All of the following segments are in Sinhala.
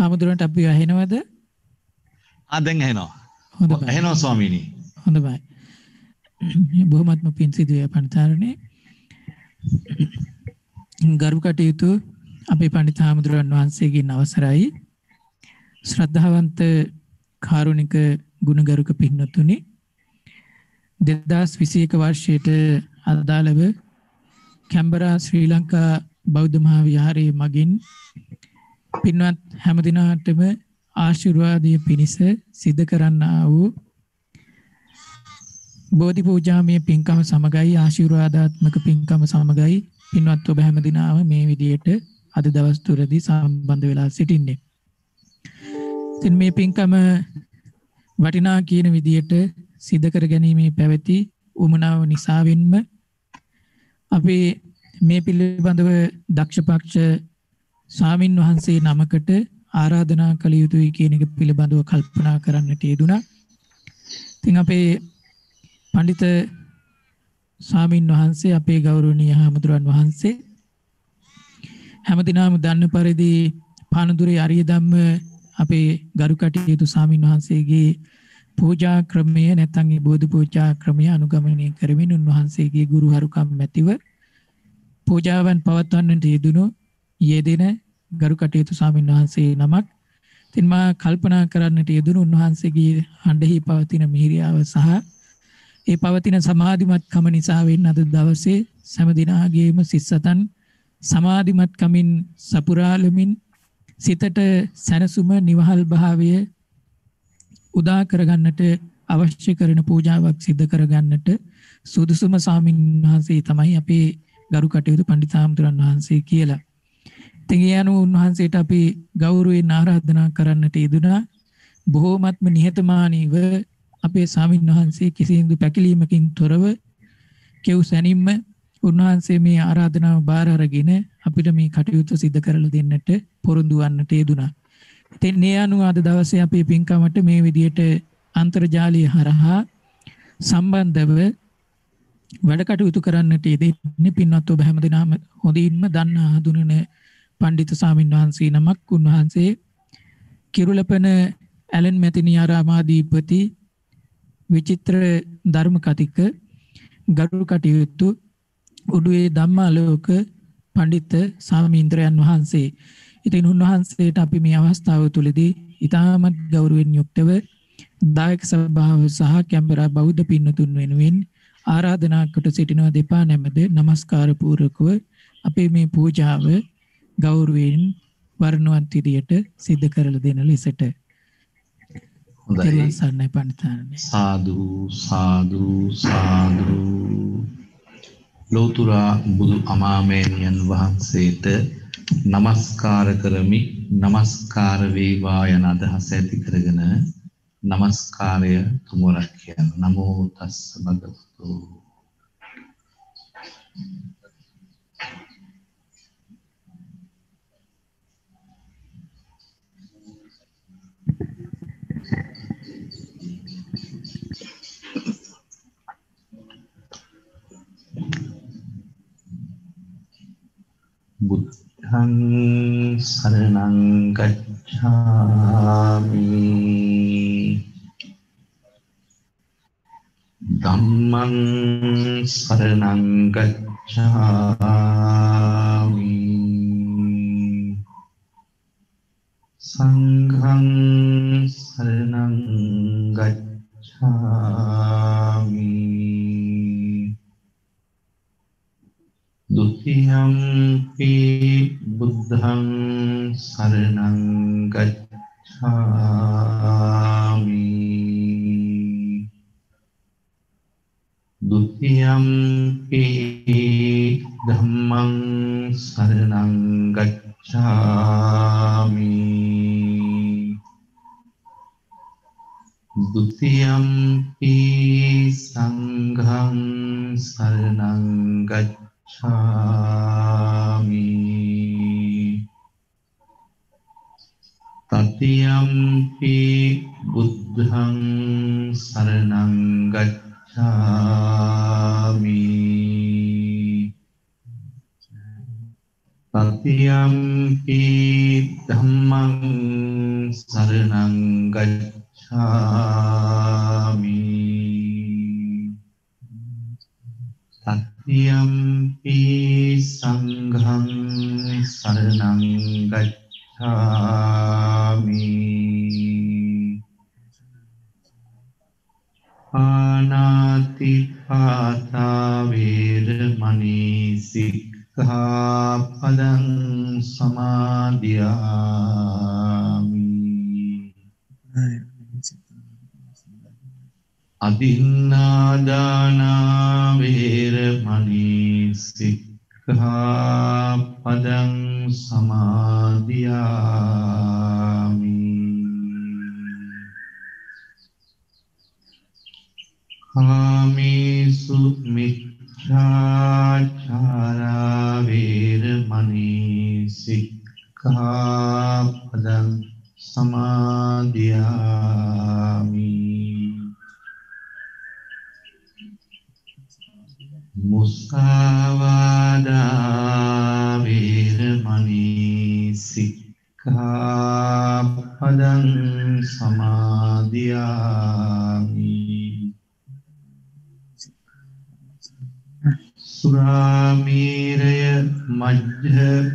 හාමුදුරන්ට අපි ඇහෙනවද? දැන් ඇහෙනවා. හොඳයි. ඇහෙනවා ස්වාමීනි. හොඳයි. බොහොමත්ම පිං සිදුවේ පණිතාරණේ. ගරු කටයුතු අපේ පණිත හාමුදුරන් වහන්සේගෙන් අවසරයි. ශ්‍රද්ධාවන්ත කාරුණික ගුණගරුක පින්වත්නි, 2021 වර්ෂයට අදාළව කැම්බරා ශ්‍රී ලංකා බෞද්ධ මහා විහාරයේ මගින් පින්වත් හැම දිනාටම ආශිර්වාදයේ පිණිස සිද්ධ කරන්නා වූ බෝධි පූජාමය පින්කම සමගයි ආශිර්වාදාත්මක පින්කම සමගයි පින්වත් ඔබ හැම දිනාම මේ විදියට අද දවස් තුරදී සම්බන්ධ වෙලා සිටින්නේ. ඉතින් මේ පින්කම වටිනා කියන විදියට සිද්ධ කර ගැනීමේ පැවති උමනාව නිසාවෙන්ම අපි මේ පිළිබඳව දක්ෂපක්ෂ ස්වාමින් වහන්සේ නමකට ආරාධනා කළ යුතුයි කියන එක පිළිබඳව කල්පනා කරන්නට යෙදුණා. ඉතින් අපේ පඬිත ස්වාමින් වහන්සේ අපේ ගෞරවනීය හාමුදුරන් වහන්සේ හැමදිනම දන්න පරිදි පානදුරේ අරිය ධම්ම අපේ ගරු කටයුතු ස්වාමින් වහන්සේගේ පූජා ක්‍රමය නැත්නම් ඒ බෝධි පූජා ක්‍රමය අනුගමනය කරමින් උන්වහන්සේගේ ගුරු හරුකම් මැතිව පූජාවන් පවත්වන්නට යෙදෙන ගරු කටයුතු ස්වාමීන් වහන්සේ නමක්. ඉතින් මා කල්පනා කරන්නට යෙදුණු උන්වහන්සේගේ හඬෙහි පවතින මිහිරියාව සහ ඒ පවතින සමාධිමත්කම නිසා වෙන්න අද දවසේ සෑම දිනාගේම සිස්සතන් සමාධිමත්කමින් සපුරාලමින් සිතට සැනසුම නිවහල් භාවය උදා කරගන්නට අවශ්‍ය කරන පූජාවක් සිද්ධ කරගන්නට සුදුසුම ස්වාමීන් වහන්සේ තමයි අපේ ගරු කටයුතු පඬිත් හාමුදුරන් වහන්සේ කියලා. ඉතින් ඒ අනුව උන්වහන්සේට අපි ගෞරවයෙන් ආරාධනා කරන්නට යෙදුණා. බොහෝමත්ම නිහතමානීව අපේ ස්වාමීන් වහන්සේ කිසිදු පැකිලීමකින් තොරව කෙව් සැනින්ම උන්වහන්සේ මේ ආරාධනාව බාර අරගෙන අපිට මේ කටයුතු සිද්ධ කරලා දෙන්නට පොරොන්දු වන්නට යෙදුණා. ඉතින් මේ අනුව අද දවසේ අපේ පින්කමට මේ විදියට අන්තර්ජාලය හරහා සම්බන්ධව වැඩ කටයුතු කරන්නට යෙදෙන්නේ පින්වත් ඔබ හැමදෙනාම හොඳින්ම දන්නා හඳුනන පඬිතු ස්වාමීන් වහන්සේ නමක්. උන්වහන්සේ කිරුළපන ඇලන් මැතිණිය ආරාමාධිපති විචිත්‍ර ධර්ම කතික ගරු කටයුතු උඩුවේ ධම්මාලෝක පඬිත් ස්වාමීන්ද්‍රයන් වහන්සේ. ඉතින් උන්වහන්සේට අපි මේ අවස්ථාව තුළදී ඉතාමත් ගෞරවයෙන් යුක්තව දායක සභාව සහ කැම්බරා බෞද්ධ පින්වතුන් වෙනුවෙන් ආරාධනා කොට සිටිනවා දෙපා නැමද නමස්කාර පූර්වකව අපේ මේ පූජාව ගෞරවයෙන් වර්ණවත් විදියට සිද්ධ කරලා දෙන ලෙසට. හොඳයි. සන්නයි පණිතාරණේ. සාදු සාදු සාදු. ලෝතුරා බුදු අමාමෑණියන් වහන්සේට නමස්කාර කරමි. නමස්කාර වේවා යන අදහස ඇති කරගෙන නමස්කාරය තුමරක් කියන නමෝ තස්ස භගවතු බුද්ධං සරණං ගච්ඡාමි ධම්මං සරණං ගච්ඡාමි සංඝං සරණං ගච්ඡාමි ဒုတိယံ පි බුද්ධං සරණං ගච්ඡාමි ဒုတိယံ පි ධම්මං සරණං ගච්ඡාමි ဒုတိယံ පි සංඝං සරණං ගච්ඡාමි තතියම්පි බුද්ධං සරණං ගච්ඡාමි තතියම්පි ධම්මං සරණං ගච්ඡාමි තත්තියම්පි සංඝං සරණං ගච්ඡාමි පානාති පාතා වේරමණී සික්ඛාපදං සමාදියාමි අදින්නාදානා වේරමණී සික්ඛාපදං සමාදියාමි කාමේසු මිච්ඡාචාරා වේරමණී සික්ඛාපදං සමාදියාමි මුසාවාදා වේරමණී සික්ඛාපදං සමාදියාමි සුරාමේරය මජ්ජපමාදට්ඨානා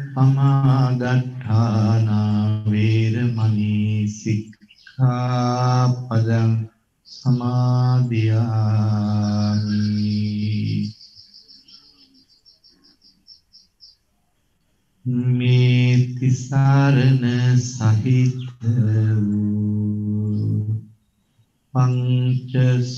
වේරමණී සික්ඛාපදං සමාදියාමි මේ තිසරණ සහිත වූ පංචශීලය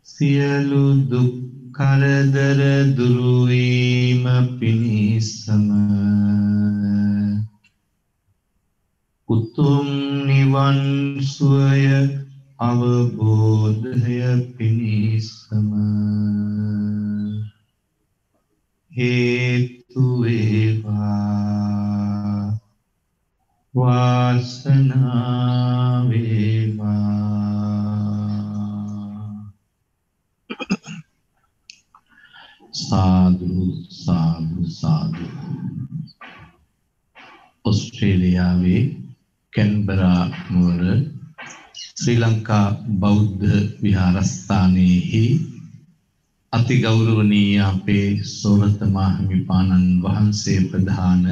සියලු දුක් කරදර දුරු වීම පිණිසම උතුම් නිවන් සුවය අවබෝධය පිණිසම හේතු වේවා වාසනාව වේවා සාදු සාදු සාදු ඔස්ට්‍රේලියාවේ කැන්බරා නුවර ශ්‍රී ලංකා බෞද්ධ විහාරස්ථානයේහි අති ගෞරවනීය අපේ සෝරත මාහිමිපාණන් වහන්සේ ප්‍රධාන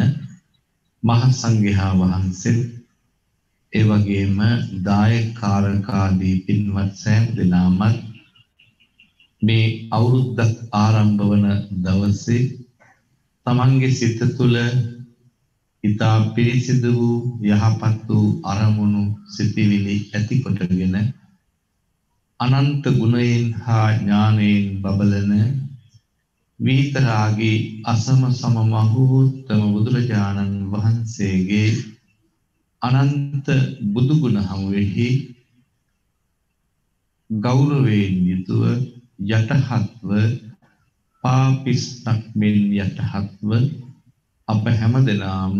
මහ සංඝයා වහන්සේ ඒ වගේම දායකාරකාදී පින්වත් සෑම දෙනාම මේ අවුරුද්දක් ආරම්භ වන දවසේ තමන්ගේ සිත තුළ ඉතා පිරිසිදු වූ යහපත් වූ අරමුණු සිතිවිලි ඇති කොටගෙන අනන්ත ගුණයෙන් හා ඥානයෙන් බබලන විතරාගී අසම සම මහෝත්තම බුදුරජාණන් වහන්සේගේ අනන්ත බුදු ගුණ හමුවෙහි ගෞරවයෙන් යුතුව යටහත්ව පාපිස්තක් මෙන් යටහත්ව අප හැම දෙනාම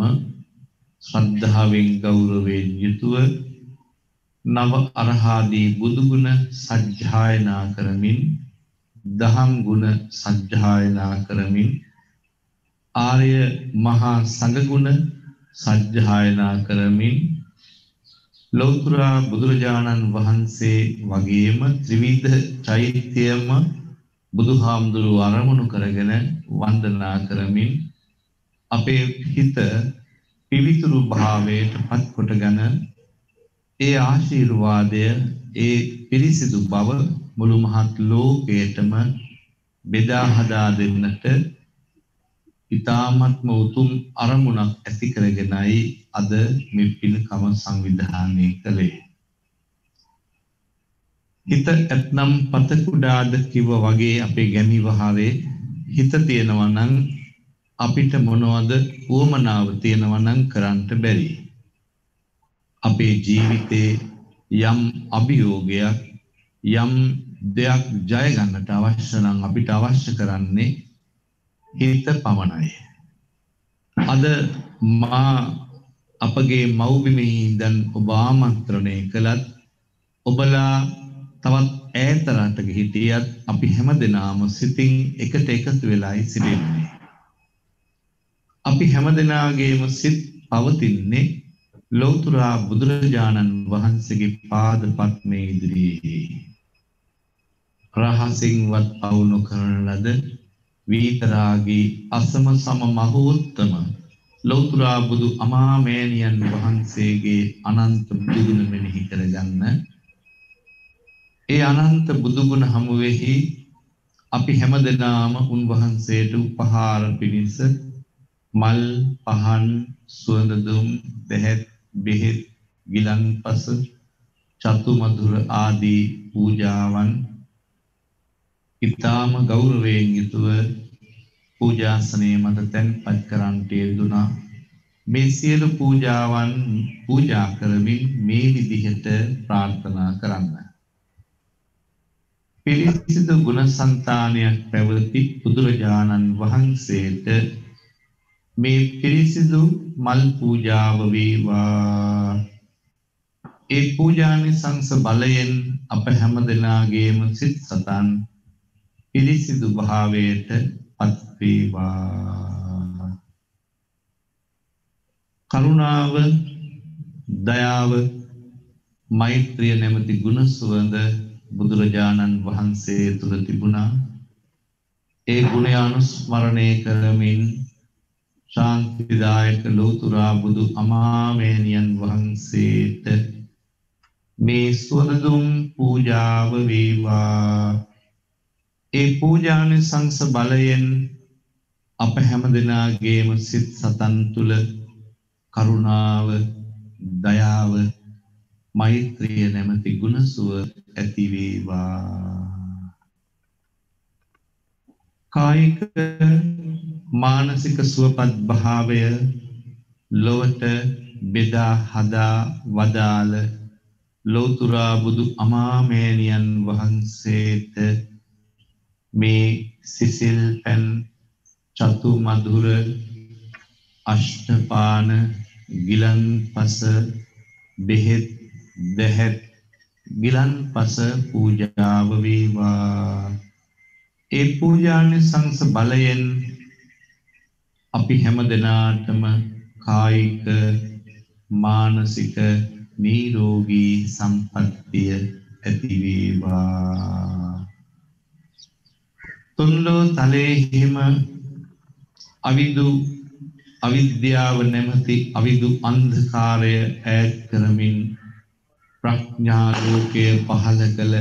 ශ්‍රද්ධාවෙන් ගෞරවයෙන් යුතුව නව අරහාදී බුදු ගුණ සජ්ජායනා කරමින් දහම් ගුණ සජ්ජායනා කරමින් ආර්ය මහා සංඝ ගුණ සජ්ජායනා කරමින් ලෞතර බුදුරජාණන් වහන්සේ වගේම ත්‍රිවිධ චෛත්‍යයම බුදුහාමුදුරුව අරමුණු කරගෙන වන්දනා කරමින් අපේ හිත පිවිතුරු භාවයට පත් කොටගෙන ඒ ආශිර්වාදය ඒ පිරිසිදු බව මුළු මහත් ලෝකයටම බෙදා හදා දෙන්නට ඊ타ත්ම උතුම් අරමුණක් ඇති කරගෙනයි අද මේ පින්කම සංවිධානය කළේ. හිත ඇතනම් පත කුඩාද කිව්ව වගේ අපේ ගැමි වහරේ හිත තියෙනවා නම් අපිට මොනවද උවමනාව තියෙනවා නම් කරන්න බැරි. අපේ ජීවිතේ යම් අභියෝගයක් යම් දෙයක් ජය ගන්නට අවශ්‍ය නම් අපිට අවශ්‍ය කරන්නේ හිත පමණයි. අද මා අපගේ මව්බිමේ ඉඳන් ඔබ ආමන්ත්‍රණය කළත් ඔබලා තවත් ඈත රටක හිටියත් අපි හැමදෙනාම සිතින් එකට එකතු වෙලායි සිටින්නේ. අපි හැමදෙනාගේම සිත් පවතින්නේ ලෞතර බුදුරජාණන් වහන්සේගේ පාද පත්මේ ඉදිරියේ. රහසින්වත් පවු නොකරන ලද විතරාගී අසම සම මහෝත්තම ලෞතර බුදු අමාමෑණියන් වහන්සේගේ අනන්ත බුදුගුණ මෙනෙහි කරගන්න. ඒ අනන්ත බුදුගුණ හමුවෙහි අපි හැමදෙනාම උන්වහන්සේට උපහාර පිණිස මල් පහන් සුවඳ දුම් බෙහෙත් බෙහෙත් ගිලන්පස චතු මధుර ආදී පූජාවන් ඊටාම ගෞරවයෙන් යුතුව පූජාසනයේ මත තැන්පත් කරන්ට යෙදුණා. මේ සියලු පූජාවන් පූජා කරමින් මේ විදිහට ප්‍රාර්ථනා කරන්න. පිරිසිදු ගුණසන්තානයක් පැවති බුදුරජාණන් වහන්සේට මේ පිරිසිදු මල් පූජාව වේවා. ඒ පූජානිසංස බලයෙන් අප හැමදෙනාගේම සිත් සතන් පිරිසිදු භාවයට පත් වේවා. කරුණාව, දයාව, මෛත්‍රිය නැමැති ගුණ සුවඳ බුදුරජාණන් වහන්සේ තුල තිබුණා. ඒ ගුණය අනුස්මරණය කරමින් ශාන්තිදායක ලෞතර බුදු අමාමෑණියන් වහන්සේට මේ සුවඳුම් පූජාව වේවා. ඒ පූජානිසංස බලයෙන් අප හැමදෙනාගේම සිත් සතන් තුල කරුණාව, දයාව, මෛත්‍රිය නැමැති ගුණ සුව ඇති වේවා. කායික මානසික සුවපත් භාවය ලොවට බෙදා හදා වදාළ ලෞතර බුදු අමාමෑණියන් වහන්සේට මේ සිසිල් පැන් චතු මధుර අෂ්ටපාන ගිලන්පස බෙහෙත් දෙහෙත් ගිලන්පස පූජාව වේවා. ඒ පූජානිසංස බලයෙන් අපි හැමදෙනාටම කායික මානසික නිරෝගී සම්පත්තිය ඇති වේවා. තුන්ලෝ තලයේම අවිද්‍යාව නැමැති අවිදු අන්ධකාරය ඈත් කරමින් ප්‍රඥා ලෝකය පහළ කළ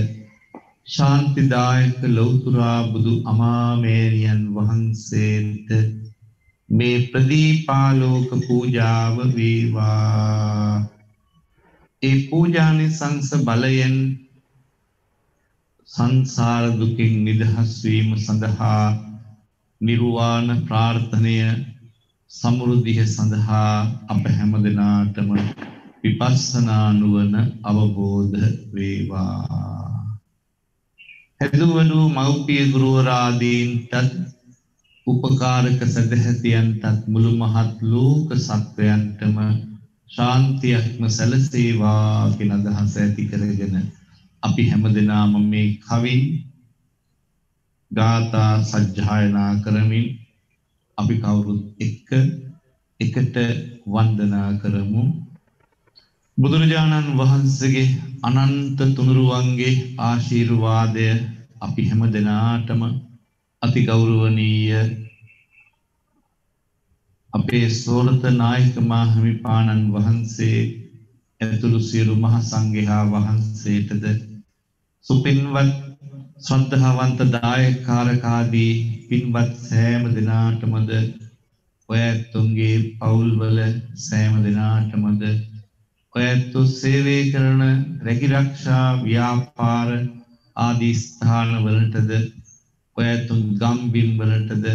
ශාන්තිදායක ලෞතර බුදු අමාමෑණියන් වහන්සේට මේ ප්‍රදීපාලෝක පූජාව වේවා. ඒ පූජානිසංස බලයෙන් සංසාර දුකින් නිදහස් වීම සඳහා නිර්වාණ ප්‍රාර්ථනය සමෘද්ධිය සඳහා අප හැමදෙනාටම විපස්සනා නුවණ අවබෝධ වේවා. හැදුවඩු මෞපිය ගුරුවරාදීන්ටත් උපකාරක සදහැතියන්ටත් මුළු මහත් ලෝක සත්වයන්ටම ශාන්තියක්ම සැලසේවා කියන අදහස ඇති කරගෙන අපි හැමදෙනාම මේ කවින් ගාථා සජ්ජායනා කරමින් අපි කවුරුත් එකට වන්දනා කරමු. බුදුරජාණන් වහන්සේගේ අනන්ත තුනුරුවන්ගේ ආශිර්වාදය අපි හැමදෙනාටම අති ගෞරවනීය අපේ සෝරත නායක මාහිමිපාණන් වහන්සේ ඇතුළු සියලු මහ සංඝයා වහන්සේටද සුපින්වත් ශ්‍රද්ධාවන්ත දායකකාරකාදී පින්වත් සෑම දෙනාටමද ඔය ඇතුන්ගේ පවුල්වල සෑම දෙනාටමද ඔය ඇතු සේවය කරන රැකිරක්ෂා ව්‍යාපාර ආදී ස්ථානවලටද ඔය ඇතුන් ගම්බිම් වලටද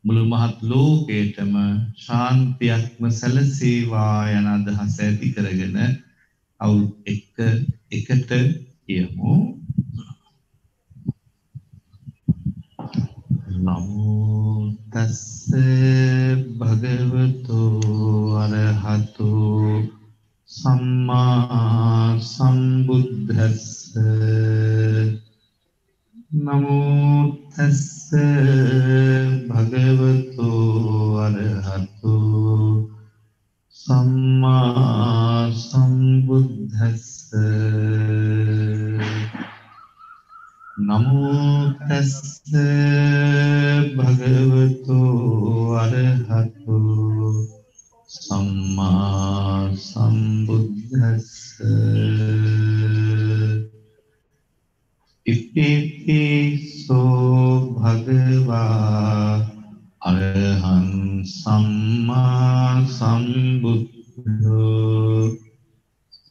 මුළු මහත් ලෝකයටම ශාන්තියක්ම සැලසේවා යන අදහස ඇති කරගෙන එකට කියමු. නමෝ තස්ස භගවතෝ අරහතෝ සම්මා සම්බුද්දස්ස. නමෝ තස්ස භගවතෝ අරහතෝ නමෝ තස්ස භගවතු අරහතු සම්මා සම්බුද්දස්ස ඉතිපිසෝ භගවා අරහං සම්මා සම්බුද්ධෝ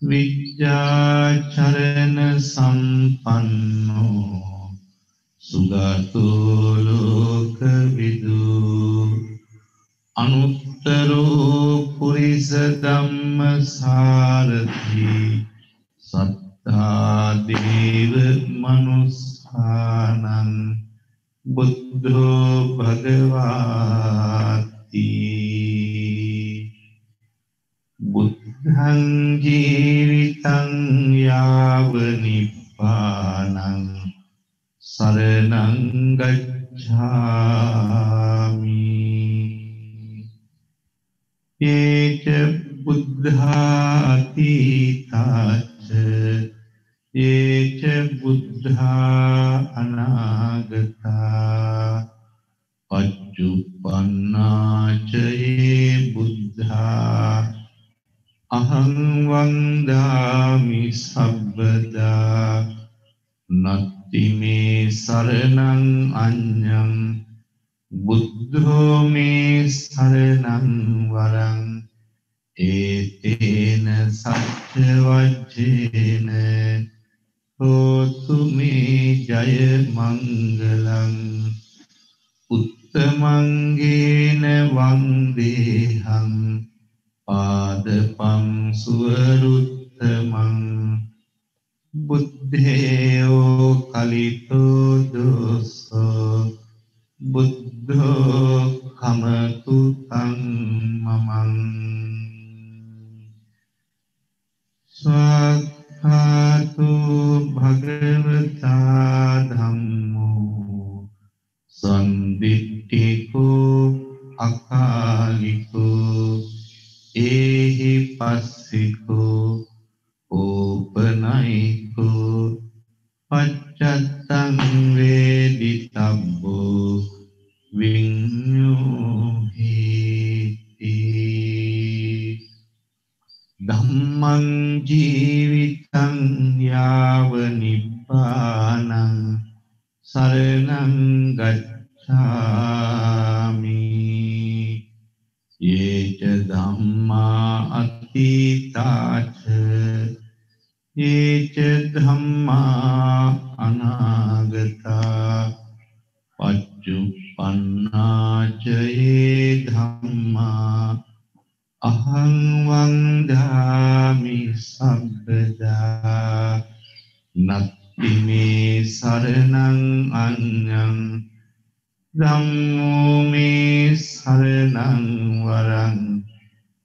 විද්‍යාචරණ සම්පන්නෝ සුගතෝ ලෝකවිදු අනුත්තරෝ පුරිස ධම්මසාරථි සත්තා දේව මනුස්සානං බුද්ධෝ භගවාති බුද්ධං ජීවිතං යාව නිපානං සරණං ගච්ඡාමි ඒච බුද්ධාති තාච ඒච බුද්ධා අනාගතා පච්චුප්පන්නාචයේ බුද්ධා අහං වන්දාමි සබ්බදා නත්ති මේ සරණං අඤ්ඤං බුද්ධෝ මේ සරණං වරං ඒතේන සච්ච වජ්ජේන හෝතු මේ ජය මංගලං උත්තමංගේන වන්දේහං පාදපං සුවරුත්තමං බුද්ධේයෝ කලිතෝ දෝසෝ බුද්ධෝ කමතු තං මමං ස්වාක්ඛාතු භගවතා ධම්මෝ සම්දිට්ඨිකෝ අකාලිකෝ ඒහි පස්සිකෝ ඕපනයිකෝ පච්චත්තං වේදිතබ්බෝ විඤ්ඤෝහිති ධම්මං ජීවිතං යාව නිබ්බානං සරණං ගච්ඡාමි යේච ධම්මා අතීතාච යේච ධම්මා අනාගතා පච්චුප්පන්නාච යේ ධම්මා අහං වන්දාමි සබ්බදා නත්ති මේ සරණං අඤ්ඤං ධම්මෝ මේ සරණං වරං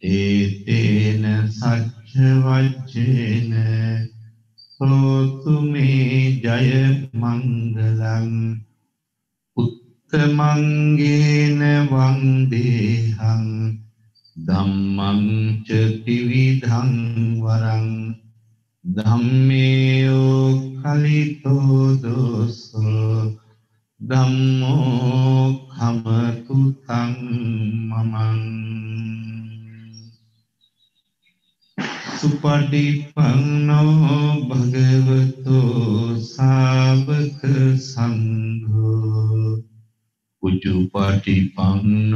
ඒතේන සච්ච වජ්ජේන හෝතු මේ ජය මංගලං උත්තමංගේන වන්දේහං ධම්මං ච ත්‍රිවිධං වරං ධම්මේයෝ කලිතෝ දෝසෝ ධම්මෝ කමතු තං මමං සුපටිපන්නෝ භගවතෝ සාවක සංඝෝ උජුපටිපන්නෝ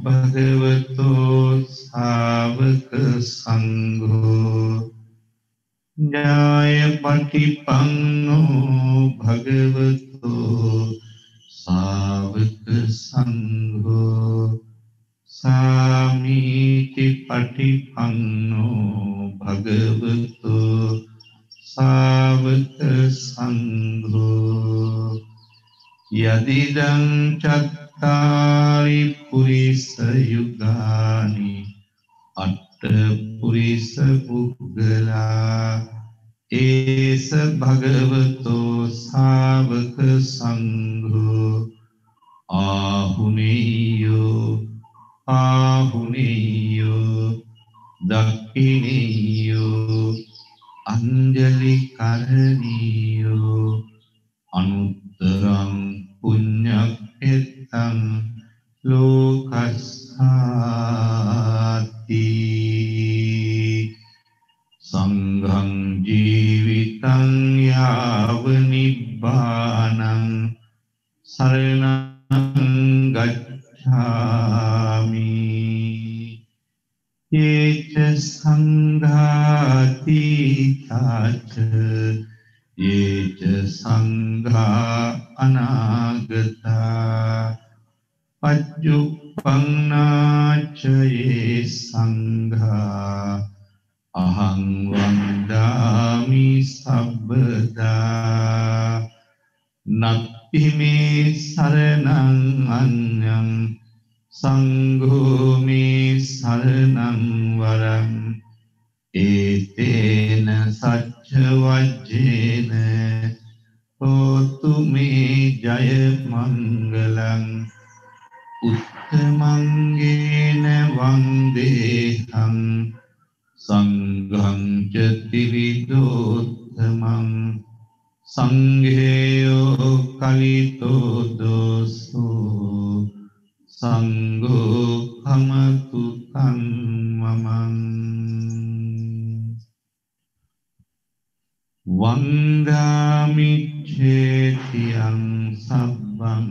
භගවතෝ සාවක සංඝෝ ඥායපටිපන්නෝ භගවතෝ සාවක සංඝෝ සාමීති පටිපන්නෝ භගවතෝ සාවක සංඝෝ යදිදං චත්තාරි පුරිස යුගානි අට්ඨ පුරිස පුග්ගලා ඒස භගවතෝ සාවක සංඝෝ ආහුනේයෝ ආහුනේයෝ දක්ඛිනේයෝ අංජලි කරණීයෝ අනුත්තරං පුඤ්ඤක්ඛෙත්තං ලෝකස්සාති සංඝං ජීවිතං යාව නිබ්බානං සරණං ගච්ඡාමි යේච සංඝාති තාච යේච සංඝා අනාගතා පච්චුප්පන්නාච යේ සංඝා අහං වන්දාමි සබ්බදා නත්ති මේ සරණං අඤ්ඤං සංඝෝ මේ සරණං වරං ඒතේන සච්ච වජ්ජේන හෝතු මේ ජය මංගලං උත්තමංගේන වන්දේහං සංඝං ච ත්‍රිවිධෝත්තමං සංඝේයෝ කලිතෝ දෝසෝ සංඝෝ කමතු තං මමං වන්දාමි චේතියං සබ්බං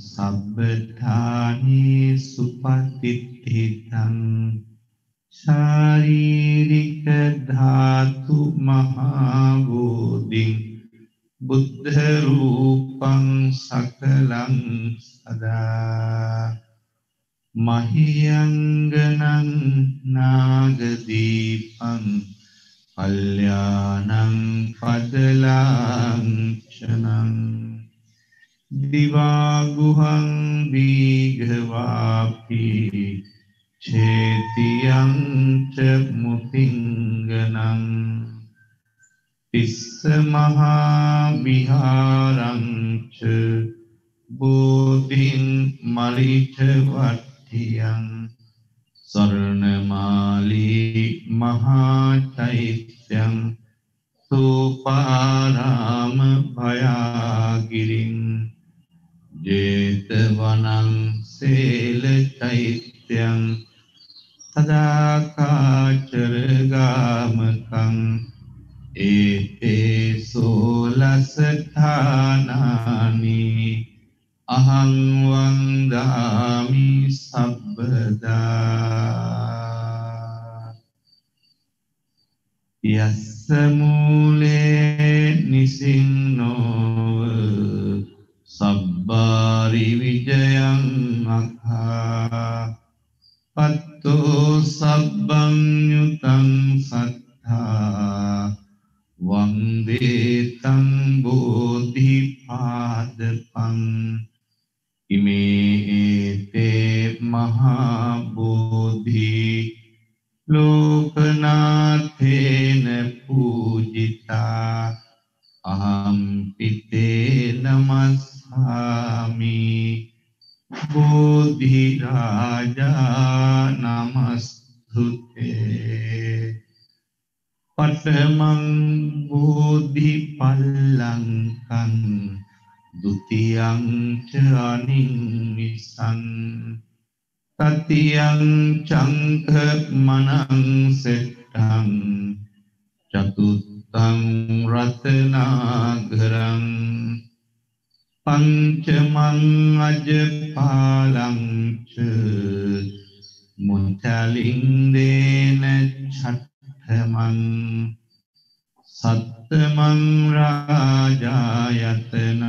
සබ්බඨානි සුපතිත්ථිතං ශාරීරික ධාතු මහා බෝධිං බුද්ධ රූපං සකලං සදා මහියංගනං නාගදීපං කල්යාණං පදලාංචනං දිවාගුහං දීඝවාපි චේතියං ච මුතිංගනං තිස්ස මහා විහාරං ච බෝධින් මලිත වට්ඨියං සරණමාලී මහා චෛත්‍යං සෝපාරාම භයාගිරින් ජේතවනං සේල චෛත්‍යං සදාකාචර ගාමකං ඒතේ සෝලසඨානානි අහං වන්දාමි සබ්බදා යස්ස මූලේ නිසින්නෝව සබ්බාරි විජයං අඛා පත්තෝ සබ්බං යුතං සත්තා වන්දේ තං බෝධිපාදපං ඉමේතේ මහා බෝධි ලෝකනාථේන පූජිතා අහං පිතේ නමස්සාමි බෝධි රාජා නමස්තුතේ පඨමං බෝධි පල්ලංකං ဒုတိယං ච අනිමිසං තතියං චංක මනං සෙට්ටං චතුත්තං රතනාගරං පංචමං අජපාලං ච මුචලින්දේන චත්තමං සත්තමං රාජායතනං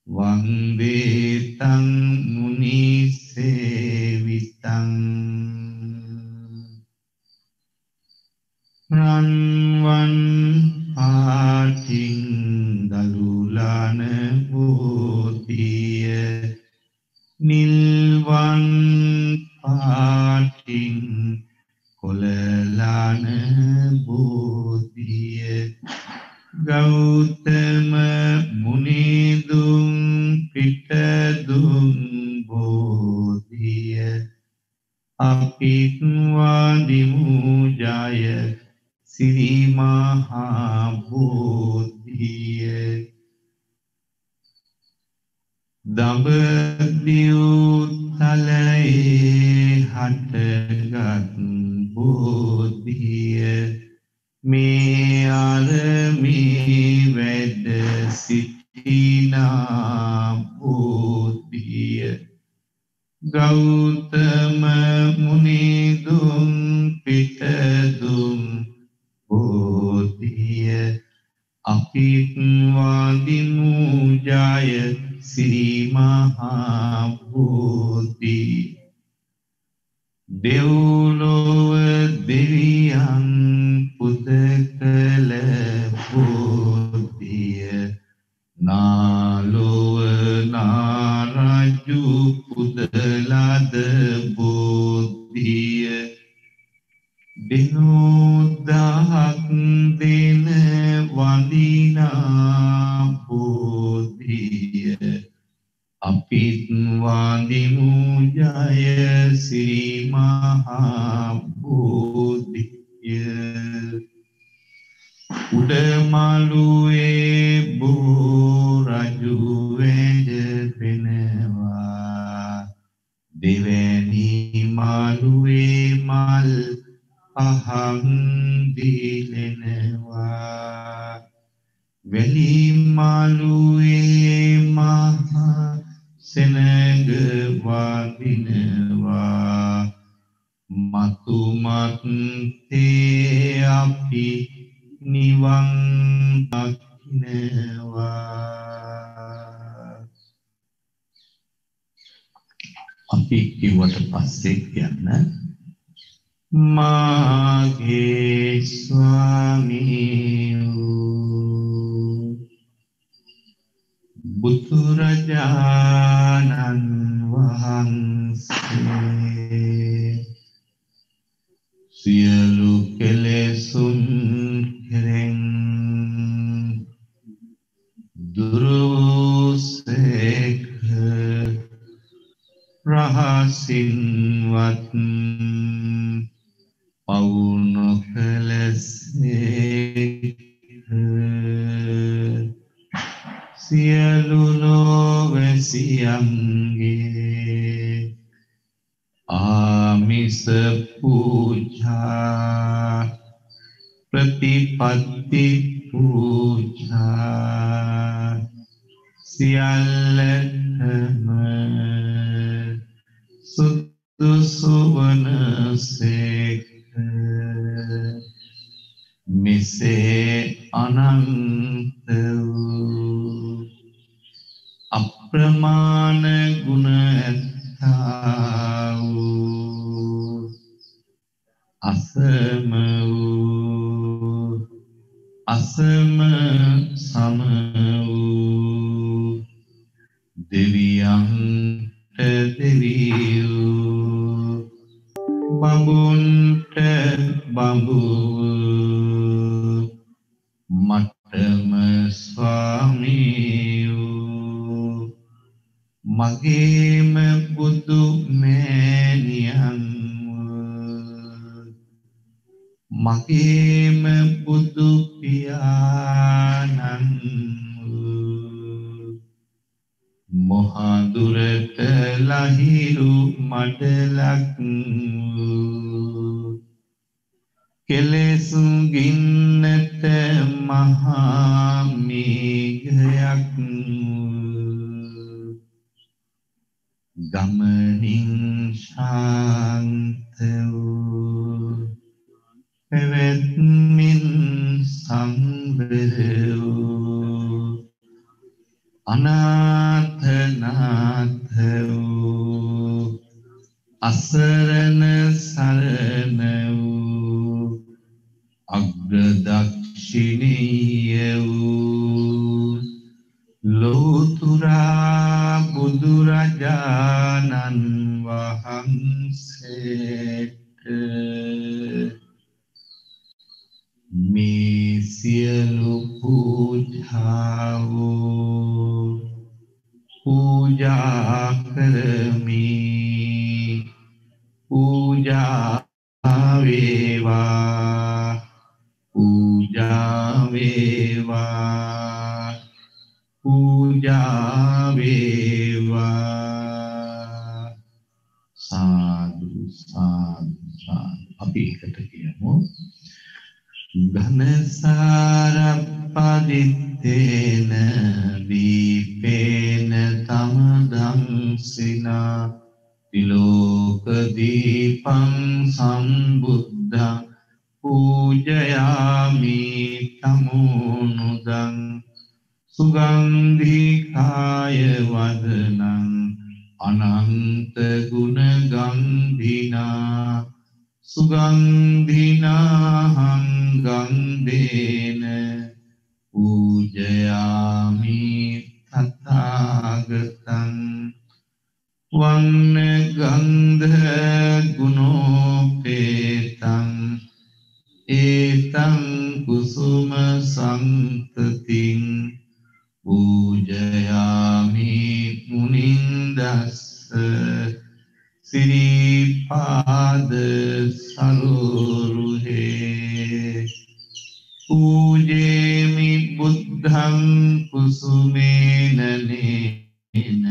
වන්දේ තං මුනි සේවිතං රන්වන් පාටින් දලුලාන බෝධිය නිල්වන් පාටින් කොළලාන බෝධිය ගෞතම මුනිදුන් පිටදුන් බෝධිය අපිත් වදිමු ජය සිරි මහා බෝධිය දඹදිව් තලයේ හටගත් බෝධිය මේ අරමේ වැඩ සිටිනා බෝධිය ගෞතම මුනිදුන් පිටදුම් බෝධිය අපිත් වඳිමු ජය ශ්‍රී මහා බෝධි දෙව්ලොව දෙවියන් පුද කළ බෝධිය නාලොව නාරජු පුදලද බෝධිය දිනෝදහක් දෙන වඳිනා බෝධිය අපිත් වඳිමු ජය ශ්‍රී මහා බෝධිය උඩමළුවේ බෝ රජු වැඳෙනවා දෙවැනි මළුවේ මල් අහං දිලෙනවා වැලි මළුවේ මහා සෙනඟ වදිනවා මතුමත් තේ අපි නිවන් දකිනවා අපි කිව්වට පස්සේ කියන්න මාගේ ස්වාමී බුදුරජාණන් වහන්සේ සියලු කෙලෙසුන් කෙරෙන් දුරුසේක රහසින්වත් පවුන කලසේක සියලු ලෝවැසියන්ගේ ආමිස පූජා ප්‍රතිපත්ති පූජා සියල්ලටම සුදුසු වනසේක මෙසේ අනන්ත වූ අප්‍රමාණ ගුණ ඇත්තා වූ අසම වූ අසම සම වූ දෙවියන්ට දෙවියෝ බඹුන්ට බඹු මටම ස්වාමීයෝ මගේම බුදු මෑණියන් මගේම බුදු පියාණන් මොහඳුරට ලහිරු මඩලක් කෙලෙසු ගින්නට මහා මේඝයක් ගමනින් ශාන්ත වූ පැවැත්මින් සංවර වූ අනාථනාථ වූ අසරණ සරණ වූ අග්‍රදක්ෂිණීය වූ ලෝතුරා බුදුරජාණන් වහන්සේට මේ සියලු පූජාවෝ පූජා කරමි පූජා වේවා පූජා වේවා පූජා වේවා ඝනසාරපදිත්තේන දීපේන තමදංසිනා තිලෝක දීපං සම්බුද්ධං පූජයාමි තමෝනුදං සුගන්ධිකාය වදනං අනන්ත ගුණ ගන්ධිනා සුගන්ධිනාහං ගන්ධේන පූජයාමි තථාගතං වන්න ගන්ධ ගුණෝපේතං ඒතං කුසුම සම්තතින් පූජයාමි මුනින්දස්ස සිරිපාද සරෝරුහේ පූජේමි බුද්ධං කුසුමේන නේන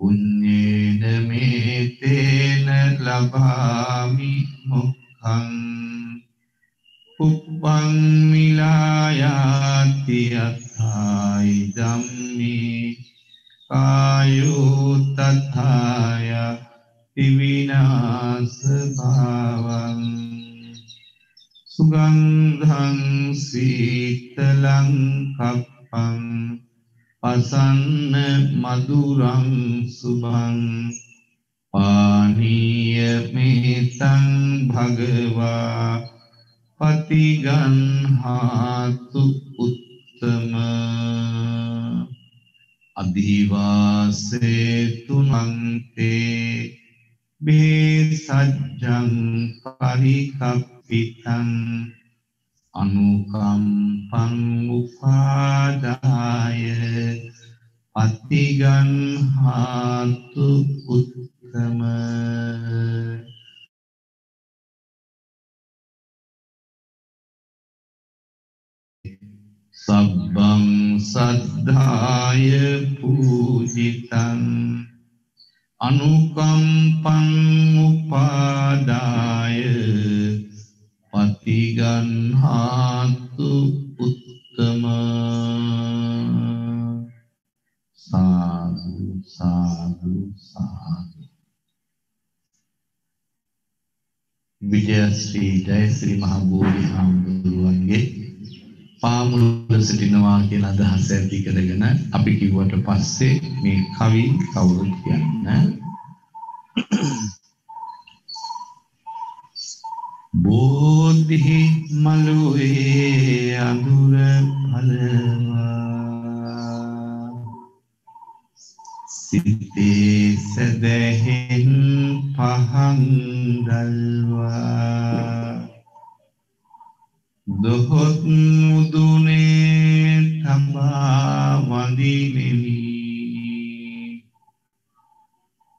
පුඤ්ඤේන මේතේන ලභාමි මොක්ඛං උප්පං මිලායාති අත්ථායි ධම්මි කායෝ තථාය විනාශ භාවං සුගන්ධං සීතලං කප්පං පසන්න මధుරං සුභං පානීය මේතං භගවා පතිගන්හාතු උත්තම අධිවාසේතු නන්තේ බේසජ්ජං පරිකප්පිතං අනුකම්පං උපාදාය පතිගන්හාතු උත්තම සබ්බං සද්ධාය පූජිතං අනුකම්පං උපාදාය පතිගන්හාතු උත්තම සාදු සාදු සාදු විජයශ්‍රී ජයශ්‍රී මහ බෝධි හාමුදුරුවන්ගේ පාමුල සිටිනවා කියන අදහස ඇති කරගෙන අපි කිව්වට පස්සේ මේ කවි කවුරුත් කියන්න බෝධි මළුවේ අඳුර පළවා සිතේ සදහෙන් පහන් දල්වා දොහොත් මුදුනේ තබා වඳිනෙමි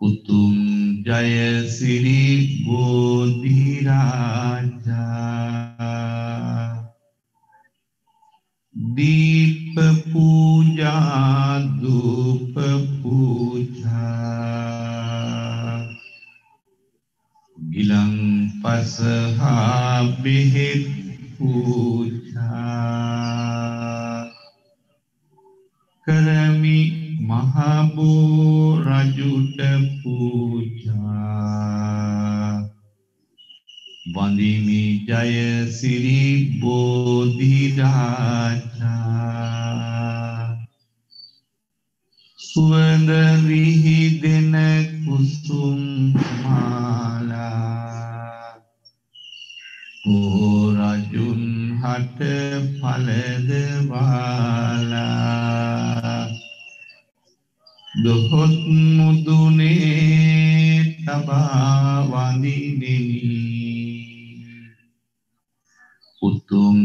උතුම් ජයසිරි බෝධි රාජා දීප පූජා ධූප පූජා ගිලන් පසහා බෙහෙත් පූජා කරමි මහබෝ රජුට පූජා වඳිමි ජයසිරි බෝධි රාජා සුවඳ විහිදෙන කුසුම් මාලා රජුන් හට පළදවාලා දොහොත් මුදුනේ තබා වඳිනෙමි උතුම්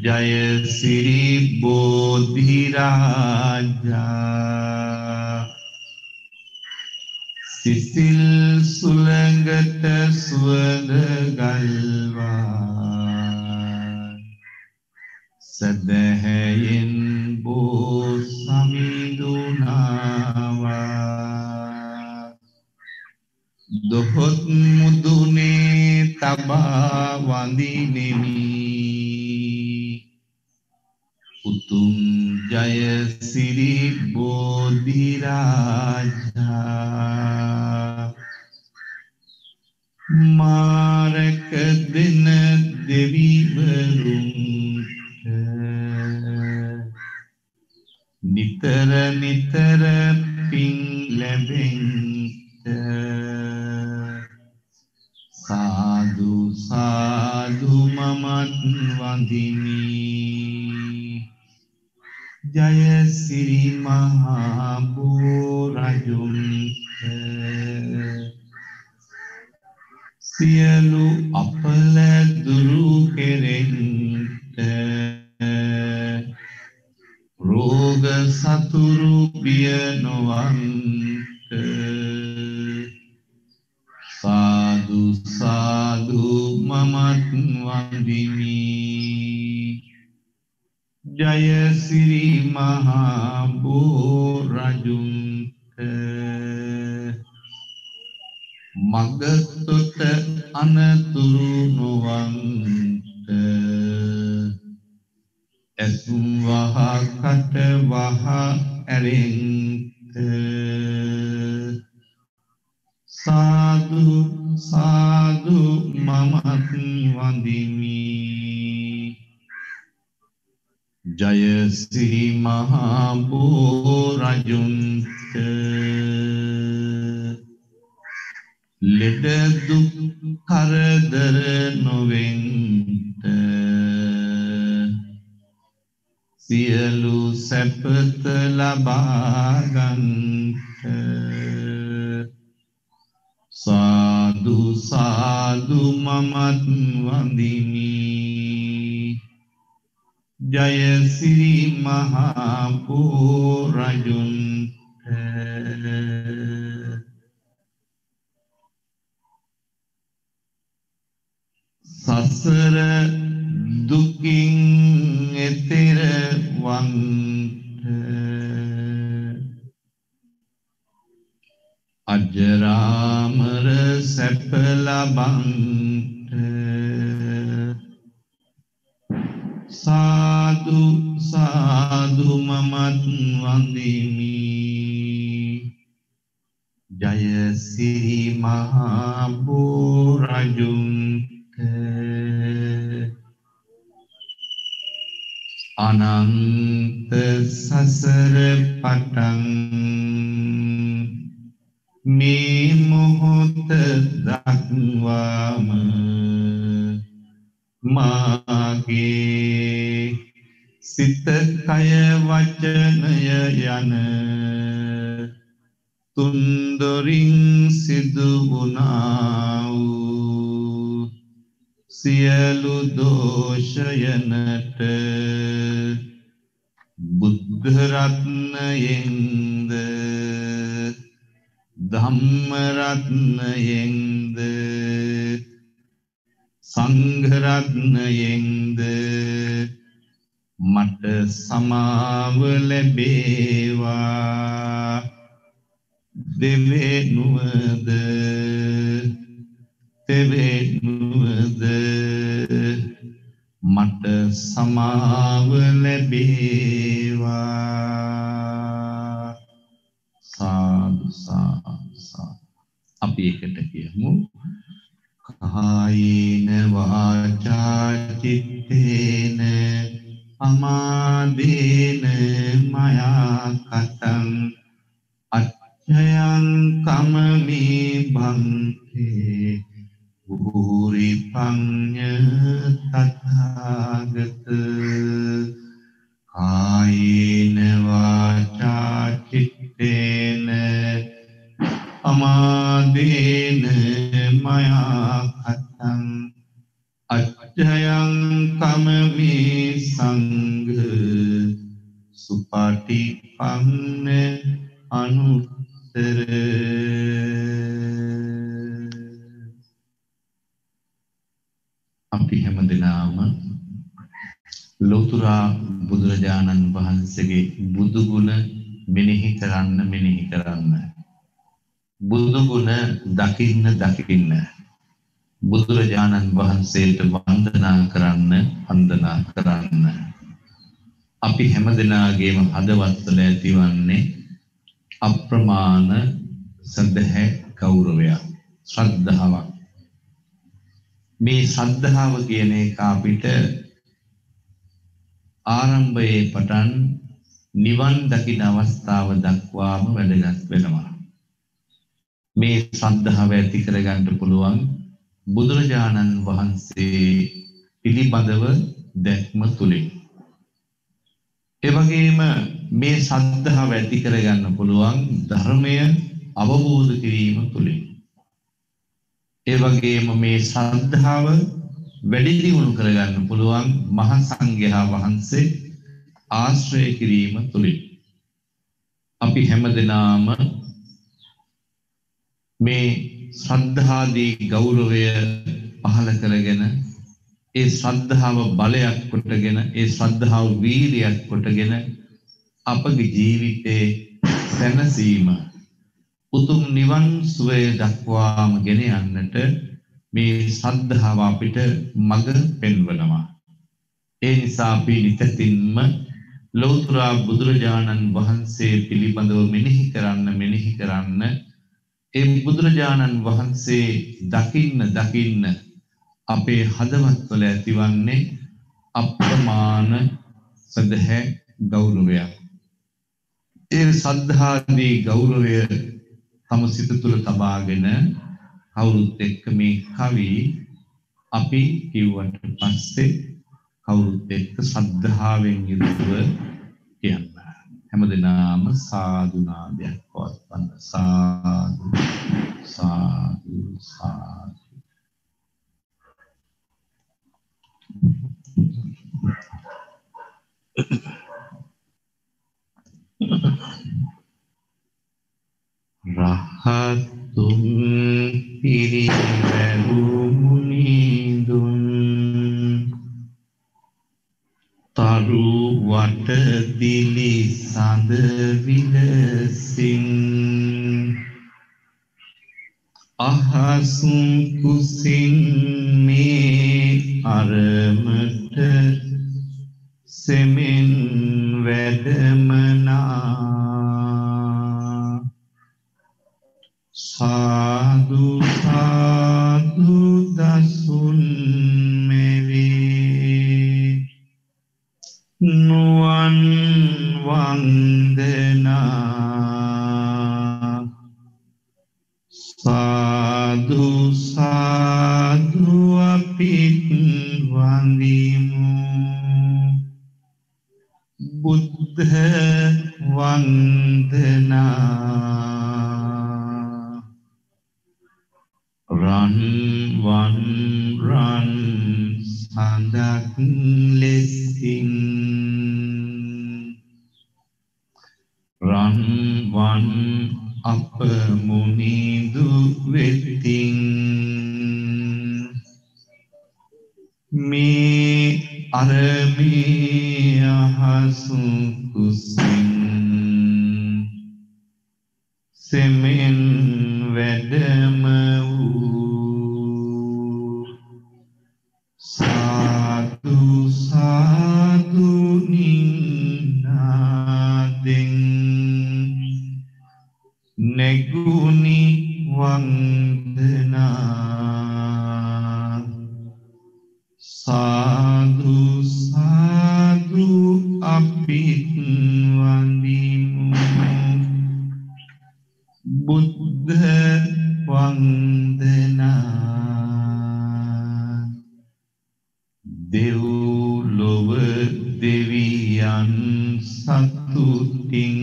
ජයසිරි බෝධි රාජා සිසිල් සුළඟට සුවඳ ගල්වා සදහැයෙන් බෝ සමිඳුනාවා දොහොත් මුදුනේ තබා වඳිනෙමි Siri Bodhiraja Marak Dina Devi Varunta Nitara Nitara Ping Labenta Sadhu Sadhu Mamat Vandini Jaya Siri Mahaborajunta Siyalu apala duru kerenta Roga saturu biya novanta Sadhu sadhu mamat vandini Jaya Siri Mahaborajunta Magatutta anaturu novanta Esum vaha kata vaha erenta Sadhu sadhu mamat vandimi Jaya Sri Mahaborajunta Leda duk karadara noventa Siyalu sapata labaganta Sadhu sadhu mamat vandini Jaya Sri Mahaborajunta Sasara duking etera wanta Ajaramara sapalabanta Sadhu sadhu mamat vandimi Jaya Sri Mahaborajunta Ananta sasara patang Me mohota dakvama Mage Sita kaya vacanaya yana Tundoring sidu gunau Siyalu doshayanata Buddharatna yengda Dhammaratna yengda Sangharatna yengda Mata samavale beva Deve nuada Teve nuada Mata samavale beva Sadhu sadhu sadhu Api ekata kiyamu Kayena vaca cittena Amadena maya katang Ajayang kamami bhante Uripanya tathagata Kayena vaca cittena Amadena maya katang Ajayang kamami sangha Supatipanne anuttara අපි හැමදෙනාම ලෝතුරා බුදුරජාණන් වහන්සේගේ බුදු ගුණ මෙනෙහි කරන්න බුදු ගුණ දකින්න බුදුරජාණන් වහන්සේට වන්දනා කරන්න අපි හැමදෙනාගේම හදවත්වල ඇතිවන්නේ අප්‍රමාණ සදහැ ගෞරවයක් ශ්‍රද්ධාවක්. මේ ශ්‍රද්ධාව කියන එක අපිට ආරම්භයේ පටන් නිවන් දකින අවස්ථාව දක්වාම වැදගත් වෙනවා. මේ ශ්‍රද්ධාව ඇති කරගන්න පුළුවන් බුදුරජාණන් වහන්සේ පිළිබඳව දැක්ම තුලින්. ඒ වගේම මේ ශ්‍රද්ධාව ඇති කරගන්න පුළුවන් ධර්මය අවබෝධ කිරීම තුලින්. ඒ වගේම මේ ශ්‍රද්ධාව වැඩි දියුණු කරගන්න පුළුවන් මහා සංඝයා වහන්සේ ආශ්‍රය කිරීම තුලින්. අපි හැමදෙනාම මේ ශ්‍රද්ධාදී ගෞරවය පහළ කරගෙන ඒ ශ්‍රද්ධාව බලයක් කොටගෙන ඒ ශ්‍රද්ධාව වීරියක් කොටගෙන අපගේ ජීවිතේ සැනසීම උතුම් නිවන් සුවය දක්වාම ගෙන යන්නට මේ ශ්‍රද්ධාව අපිට මඟ පෙන්වනවා. ඒ නිසා අපි නිතින්ම ලෞතර බුදුරජාණන් වහන්සේ පිළිබඳව මෙනෙහි කරන්න ඒ බුදුරජාණන් වහන්සේ දකින්න අපේ හදවත්වල ඇතිවන්නේ අප්‍රමාණ සදහැ ගෞරවයක්. ඒ සද්ධාදී ගෞරවය තම සිත තුළ තබාගෙන කවුරුත් එක්ක මේ කවි අපි කිව්වට පස්සේ කවුරුත් එක්ක ශ්‍රද්ධාවෙන් යුතුව කියන්න. හැමදෙනාම සාදු නාදයක් පවත්වන්න. සාදු සාදු සාදු. රහතුන් පිරිවැරු මුනිඳුන් තරු වට දිලි සඳ විලසින් අහසුන් කුසින් මේ අරමට සෙමින් වැඩමනා සාදු සාදු දසුන් මෙවේ නුවන් වන්දනා සාදු සාදු අපිත් වන්දිමු බුද්ධ වන්දනා රන් සඳක් ලෙසින් රන් අප මුනිදු වෙතින් මේ අරමේ අහසු කුසින් සෙමෙන් වැඩම සාදු සාදු නිනාදෙන් නෙගුනි වන්දනා සාදු සාදු අපිත් වන්දිමු බුද්ධ වන්දනා දෙව්ලොව දෙවියන් සතුටින්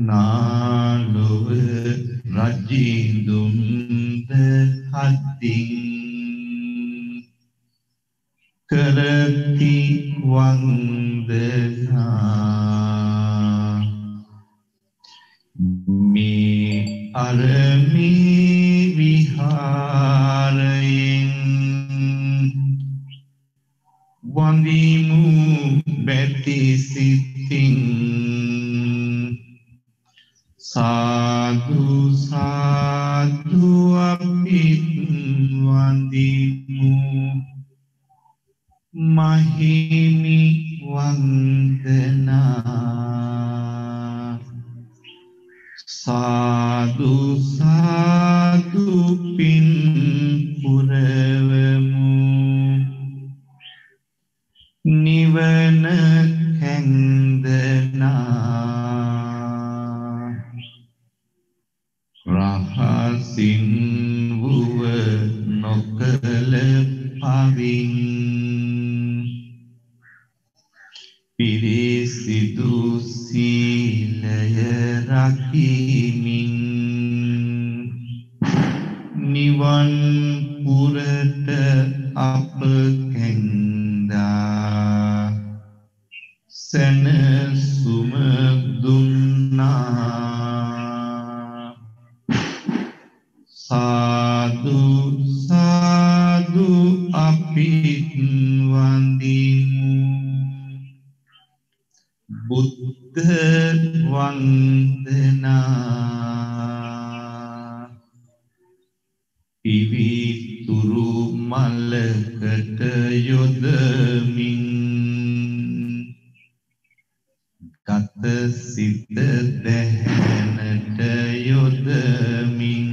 නාලොව රජින්දුන්ද හත්තින් කරති වන්දනා මේ අරමේ විහාරයෙන් වන්දිමු බැති සිතින් සාදු සාදු අපිත් වන්දිමු මහි සාදු සාදු පින් පුරවමු නිවන කැන්දනා රහසින් වුව නොකල පවින් පිරිසිදු සීලය රකිමින් නිවන් පුරට අප කැන්දා සැනසුම දුන්නා සාදු සාදු අපිත් වන්දිමු බුද්ධ වන්දනා පිවිතුරු මලකට යොදමින් ගත සිත දැහැනට යොදමින්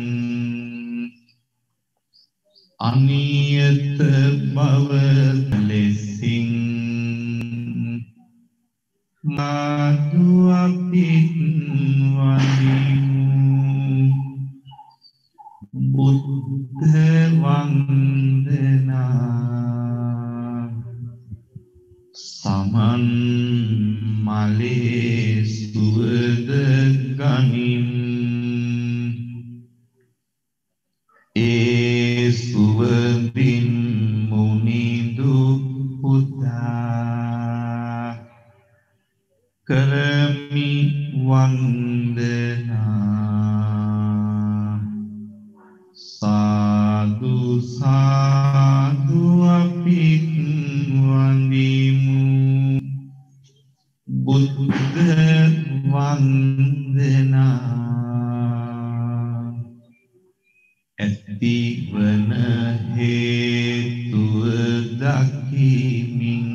අනියත බව ලෙසින් මාදු අපිත් වඳිමු බුද්ධ වන්දනා සමන් මලේ සුවද ගනින් ඒ සුවඳින් මුනිදු පුදා කරමි වන්දනා සාදු සාදු අපිත් වන්දිමු බුද්ධ වන්දනා ඇතිවන හේතුව දකිමින්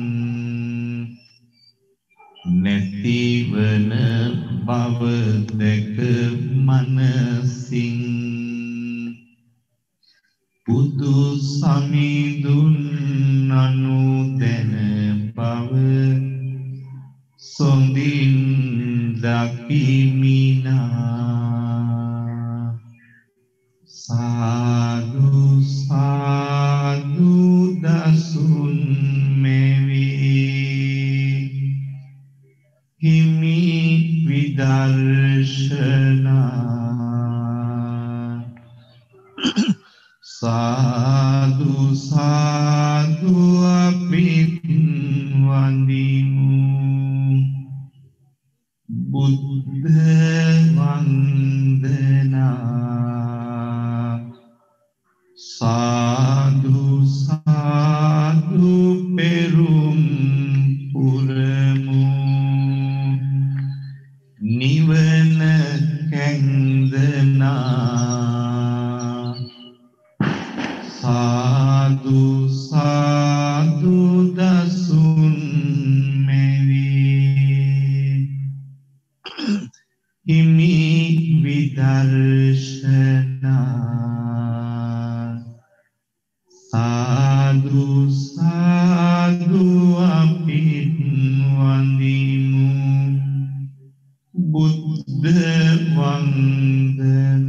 නැතිවන බව දැක මනසින් බුදු සමිඳුන් අනුදැන බව සොඳින් දකිමිනා සාදු සාදු දසුන් මෙවී හිමි විදර්ශනා සාදු සාදු අපිත් වන්දිමු බුද්ධ වන්දනා සාදු සාදු පෙරුම් පුරමු නිවන කැන්දනා සාදු සාදු දසුන් මෙවී හිමි විදර්ශනා සාදු සාදු අපිත් වන්දිමු බුද්ධ වන්දනා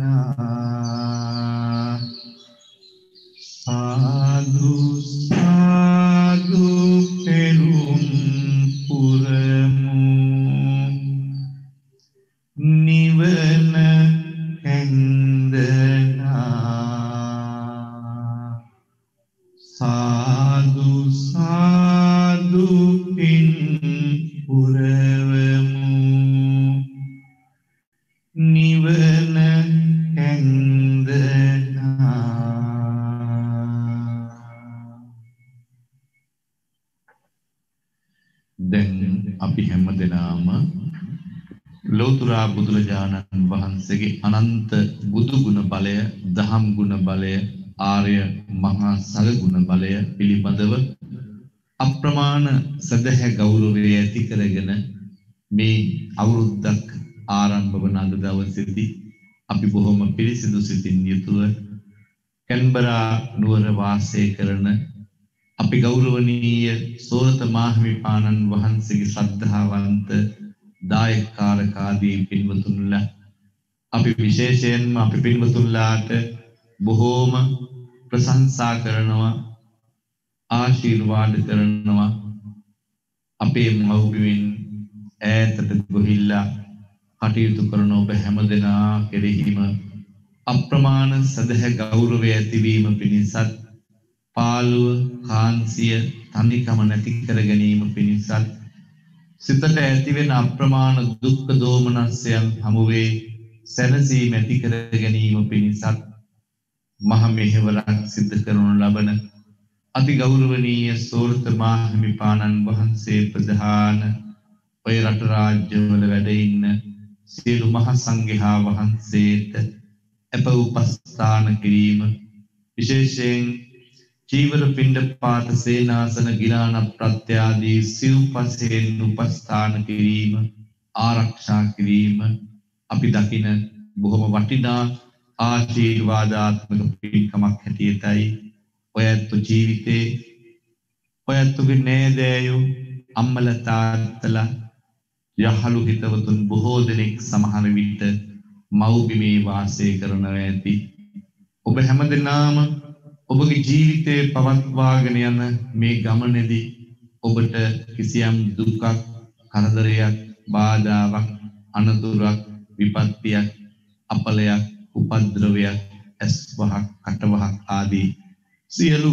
සාදු සාදු පෙරුම් පුරමු නිවන කැන්දනා සාදු සාදු පින් පුරවමු නිවන කැන්දනා දැන් අපි හැමදෙනාම ලෝතර බුදුරජාණන් වහන්සේගේ අනන්ත බුදු ගුණ බලය, දහම් ගුණ බලය, ආර්ය මහා සංඝ ගුණ බලය පිළිබඳව අප්‍රමාණ සදහැ ගෞරවය ඇති කරගෙන මේ අවුරුද්දක් ආරම්භ වන අද දවසේදී අපි බොහොම පිරිසිදු සිතින් යුතුව කැන්බරා නුවර වාසය කරන අපි ගෞරවනීය සෝරත මාහිමිපාණන් වහන්සේගේ ශ්‍රද්ධාවන්ත දායකකාරකාදී පින්වතුන්ලා අපි විශේෂයෙන්ම අපි පින්වතුන්ලාට බොහෝම ප්‍රශංසා කරනවා ආශිර්වාද කරනවා අපේ මව්බිමින් ඈතට ගොහිල්ලා කටයුතු කරන ඔබ හැමදෙනා කෙරෙහිම අප්‍රමාණ සදහැ ගෞරවය ඇතිවීම පිණිසත් පාළුව කාන්සිය තනිකම නැති කර ගැනීම පිණිසත් සිතට ඇතිවෙන අප්‍රමාණ දුක්ඛ දෝමනස්යන් හමුවේ සැනසීම ඇති කර ගැනීම පිණිසත් මහ මෙහෙවරක් සිද්ධ කරනු ලබන අති ගෞරවනීය සෝරත මාහිමිපාණන් වහන්සේ ප්‍රධාන ඔය රට රාජ්‍යවල වැඩ ඉන්න සියලු මහ සංඝයා වහන්සේට අප උපස්ථාන කිරීම විශේෂයෙන් චීවර පිණ්ඩපාත සේනාසන ගිලාන ප්‍රත්‍යාදී සිව්පසයෙන් උපස්ථාන කිරීම ආරක්ෂා කිරීම අපි දකින බොහොම වටිනා ආශිර්වාදාත්මක පින්කමක් හැටියටයි ඔයත් ජීවිතේ ඔයත්ගේ නෑදෑයෝ අම්මල තාත්තලා යහළු හිතවතුන් බොහෝ දෙනෙක් සමහර විට මව්බිමේ වාසය කරනවා ඇති ඔබ හැමදෙනාම ඔබගේ ජීවිතේ පවත්වාගෙන යන මේ ගමනේදී ඔබට කිසියම් දුකක් කරදරයක් බාධාවක් අනතුරක් විපත්තියක් අපලයක් උපද්‍රවයක් ඇස්වහක් කටවහක් ආදී සියලු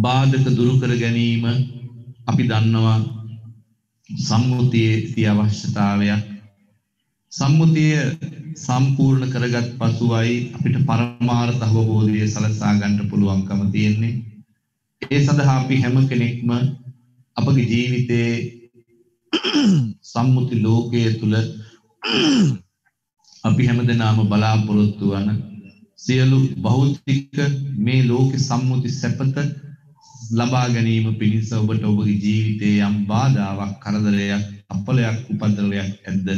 බාධක දුරු කර ගැනීම අපි දන්නවා සම්මුතියේ අවශ්‍යතාවයක් සම්මුතිය සම්පූර්ණ කරගත් පසුවයි අපිට පරමාර්ථ අවබෝධය සලසා ගන්න පුළුවන්කම තියෙන්නේ ඒ සඳහා අපි හැම කෙනෙක්ම අපගේ ජීවිතයේ සම්මුති ලෝකයේ තුල අපි හැමදෙනාම බලාපොරොත්තු වන සියලු භෞතික මේ ලෝක සම්මුති සැපත ලබා ගැනීම පිණිස ඔබට ඔබගේ ජීවිතයේ යම් බාධාවක් කරදරයක් අපලයක් උපද්‍රවයක් ඇද්ද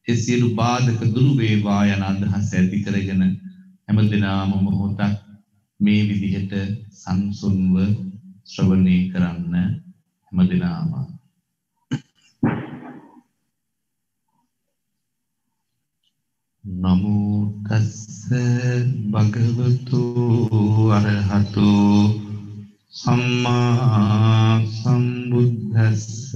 ඒ සියලු බාධක දුරු වේවා යන අදහස ඇති කරගෙන හැමදෙනාම මොහොතක් මේ විදිහට සංසුන්ව ශ්‍රවණය කරන්න හැමදෙනාම නමෝ තස්ස භගවතු අරහතු සම්මා සම්බුද්දස්ස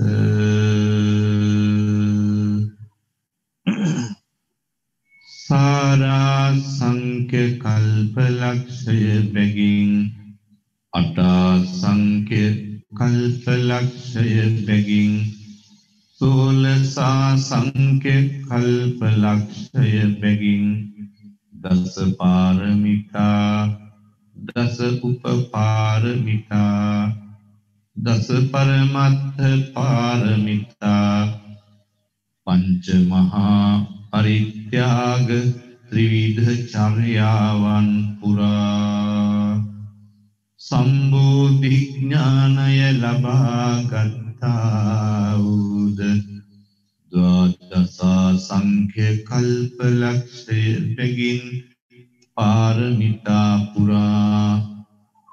සාරා සංඛ්‍ය කල්පලක්ෂය බැගින් අටා සංඛ්‍ය කල්පලක්ෂය බැගින් සෝලසා සංඛ්‍ය කල්පලක්ෂය බැගින් දස පාරමිතා දස උපපාරමිතා දස පරමත්ථ පාරමිතා පංච මහා පරිත්‍යාග ත්‍රිවිධ චර්යාවන් පුරා සම්බෝධි ඥානය ලබා ගත්තා වූද ද්වාදස සංඛ්‍ය කල්පලක්ෂය බැගින් පාරමිතා පුරා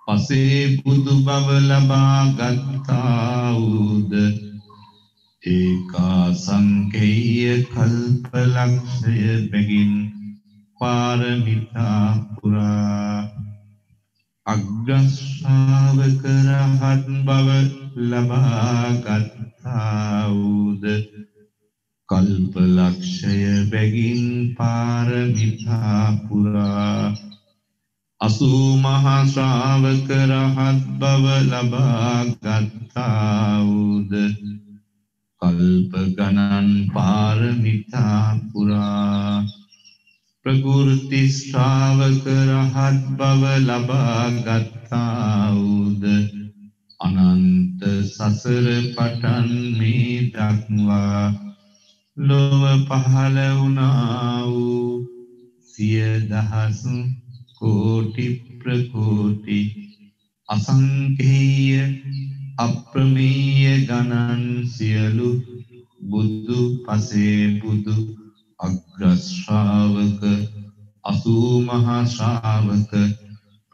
පසේ බුදු බව ලබා ගත්තා වූද ඒකා සංඛේය කල්පලක්ෂය බැගින් පාරමිතා පුරා අග්‍රශ්‍රාවක රහත් බව ලබා ගත්තා වූද කල්පලක්ෂය බැගින් පාරමිතා පුරා අසූ මහා ශ්‍රාවක රහත් බව ලබා ගත්තා වූද කල්ප ගණන් පාරමිතා පුරා ප්‍රකෘති ශ්‍රාවක රහත් බව ලබා ගත්තා වූද අනන්ත සසර පටන් මේ දක්වා ලොව පහළ වුණා වූ සිය දහස් කෝටි ප්‍රකෝටි අසංකේය අප්‍රමේය ගණන් සියලු බුදු පසේ බුදු අග්‍රශ්‍රාවක අසූ මහා ශ්‍රාවක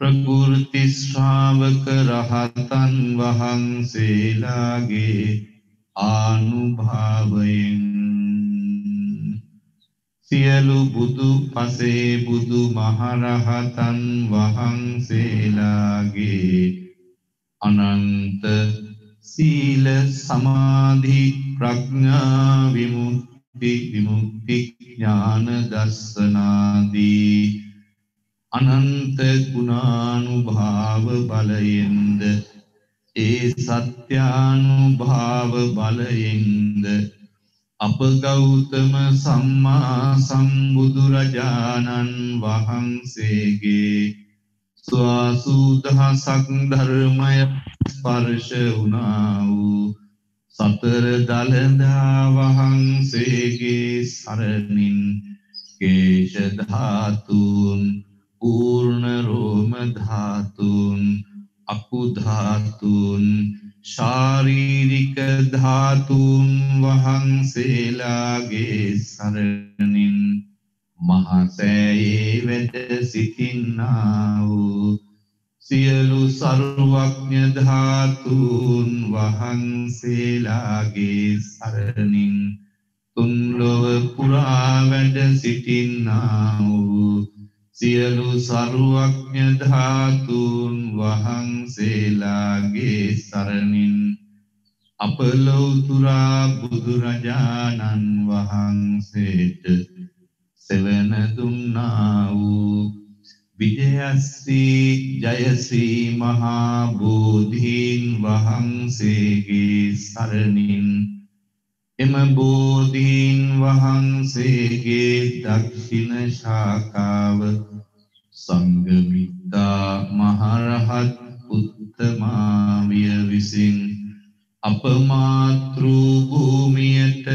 ප්‍රකෘති ශ්‍රාවක රහතන් වහන්සේලාගේ ආනුභාවයෙන් සියලු බුදු පසේ බුදු මහරහතන් වහන්සේලාගේ අනන්ත සීල සමාධි ප්‍රඥා විමුක්ති ඥාන දර්ශනාදී අනන්ත ගුණානුභාව බලයෙන්ද ඒ සත්‍යානුභාව බලයෙන්ද අප ගෞතම සම්මා සම්බුදුරජාණන් වහන්සේගේ ස්වාසූදහසක් ධර්මය ස්පර්ශ වුණා වූ සතර දළදා වහන්සේගේ සරණින් කේශ ධාතුන් ඌර්ණ රෝම ධාතුන් අකු ධාතුන් ශාරීරික ධාතුන් වහන්සේලාගේ සරණින් මහසෑයේ වැඩ සිටින්නා වූ සියලු සර්වඥ ධාතුන් වහන්සේලාගේ සරණින් තුන්ලොව පුරා වැඩ සිටින්නා වූ සියලු සර්වඥ ධාතුන් වහන්සේලාගේ සරණින් අප ලෞතුරා බුදුරජාණන් වහන්සේට සෙවන දුන්නා වූ විජයශ්‍රී ජයශ්‍රී මහා බෝධීන් වහන්සේගේ සරණින් එම බෝධීන් වහන්සේගේ දක්ෂිණ ශාඛාව සංගමිත්තා මහරහත් උත්තමාවිය විසින් අප මාතෘ භූමියට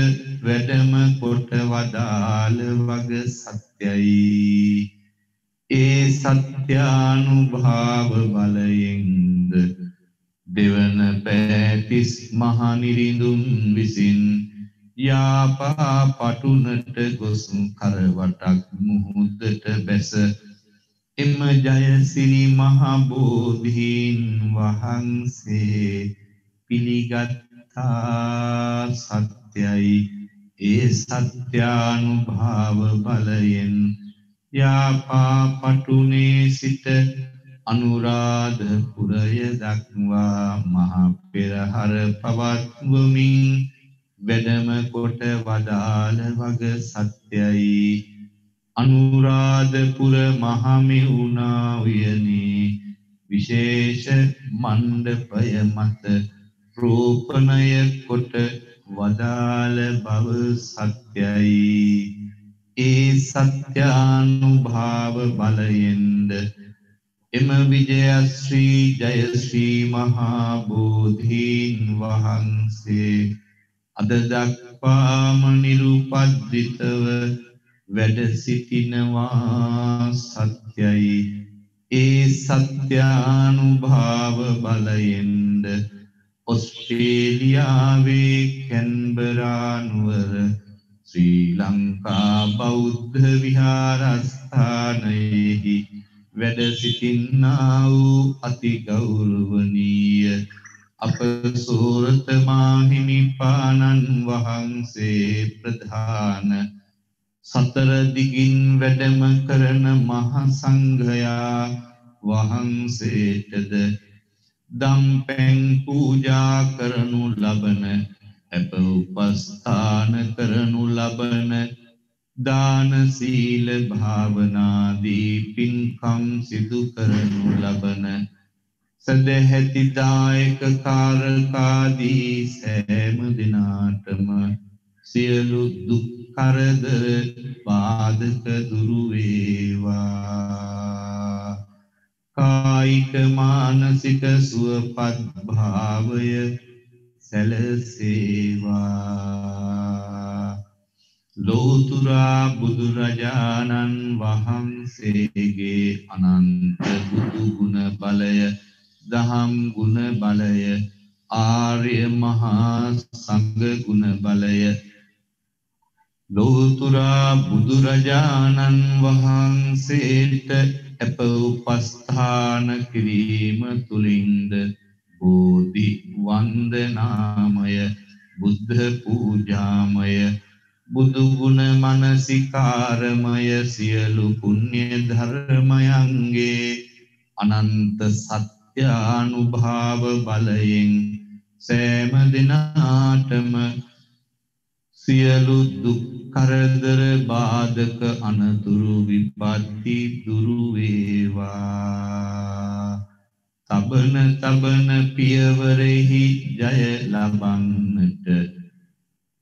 වැඩම කොට වදාළ වග සත්‍යයි. ඒ සත්‍යානුභාව බලයෙන්ද දෙවන පෑතිස් මහනිරිඳුන් විසින් යාපා පටුනට ගොස් කරවටක් මුහුදට බැස එම ජයසිරි මහ බෝධීන් වහන්සේ පිළිගත්තා සත්‍යයි. ඒ සත්‍යානුභාව බලයෙන් යාපා පටුනේ සිට අනුරාධපුරය දක්වා මහ පෙරහර පවත්වමින් වැඩම කොට වදාළ වග සත්‍යයි. අනුරාධපුර මහමෙවුනා උයනේ විශේෂ මණ්ඩපය මත රෝපණය කොට වදාළ බව සත්‍යයි. ඒ සත්‍යානුභාව බලයෙන්ද එම විජයශ්‍රී ජයශ්‍රී මහා බෝධීන් වහන්සේ අද දක්වාම නිරුපද්‍රිතව වැඩ සිටිනවා සත්‍යයි. ඒ සත්‍යානුභාව බලයෙන්ද ඔස්ට්‍රේලියාවේ කැන්බරා නුවර ශ්‍රී ලංකා බෞද්ධ විහාරස්ථානයෙහි වැඩ සිටින්නා වූ අති ගෞරවනීය අප සෝරත මාහිමිපාණන් වහන්සේ ප්‍රධාන සතර දිගින් වැඩම කරන මහ සංඝයා වහන්සේටද දම්පැන් පූජා කරනු ලබන අප උපස්ථාන කරනු ලබන දාන සීල භාවනාදී පින්කම් සිදු කරනු ලබන සදැහැති දායක කාරකාදී සෑම දිනාටම සියලු දුක් කරදර බාධක දුරු වේවා. කායික මානසික සුවපත් භාවය සැලසේවා. ලෝතුරා බුදුරජාණන් වහන්සේගේ අනන්ත බුදු ගුණ බලය දහම් ගුණ බලය ආර්ය මහා සංඝ ගුණ බලය ලෝතුරා බුදුරජාණන් වහන්සේට අප උපස්ථාන කිරීම තුලින්ද බෝධි වන්දනාමය බුද්ධ පූජාමය බුදු ගුණ මනසිකාරමය සියලු පුණ්‍ය ධර්මයන්ගේ අනන්ත සත්‍යානුභාව බලයෙන් සෑම දිනාටම සියලු දුක් කරදර බාධක අනතුරු විපත්ති දුරු වේවා තබන පියවරෙහි ජය ලබන්නට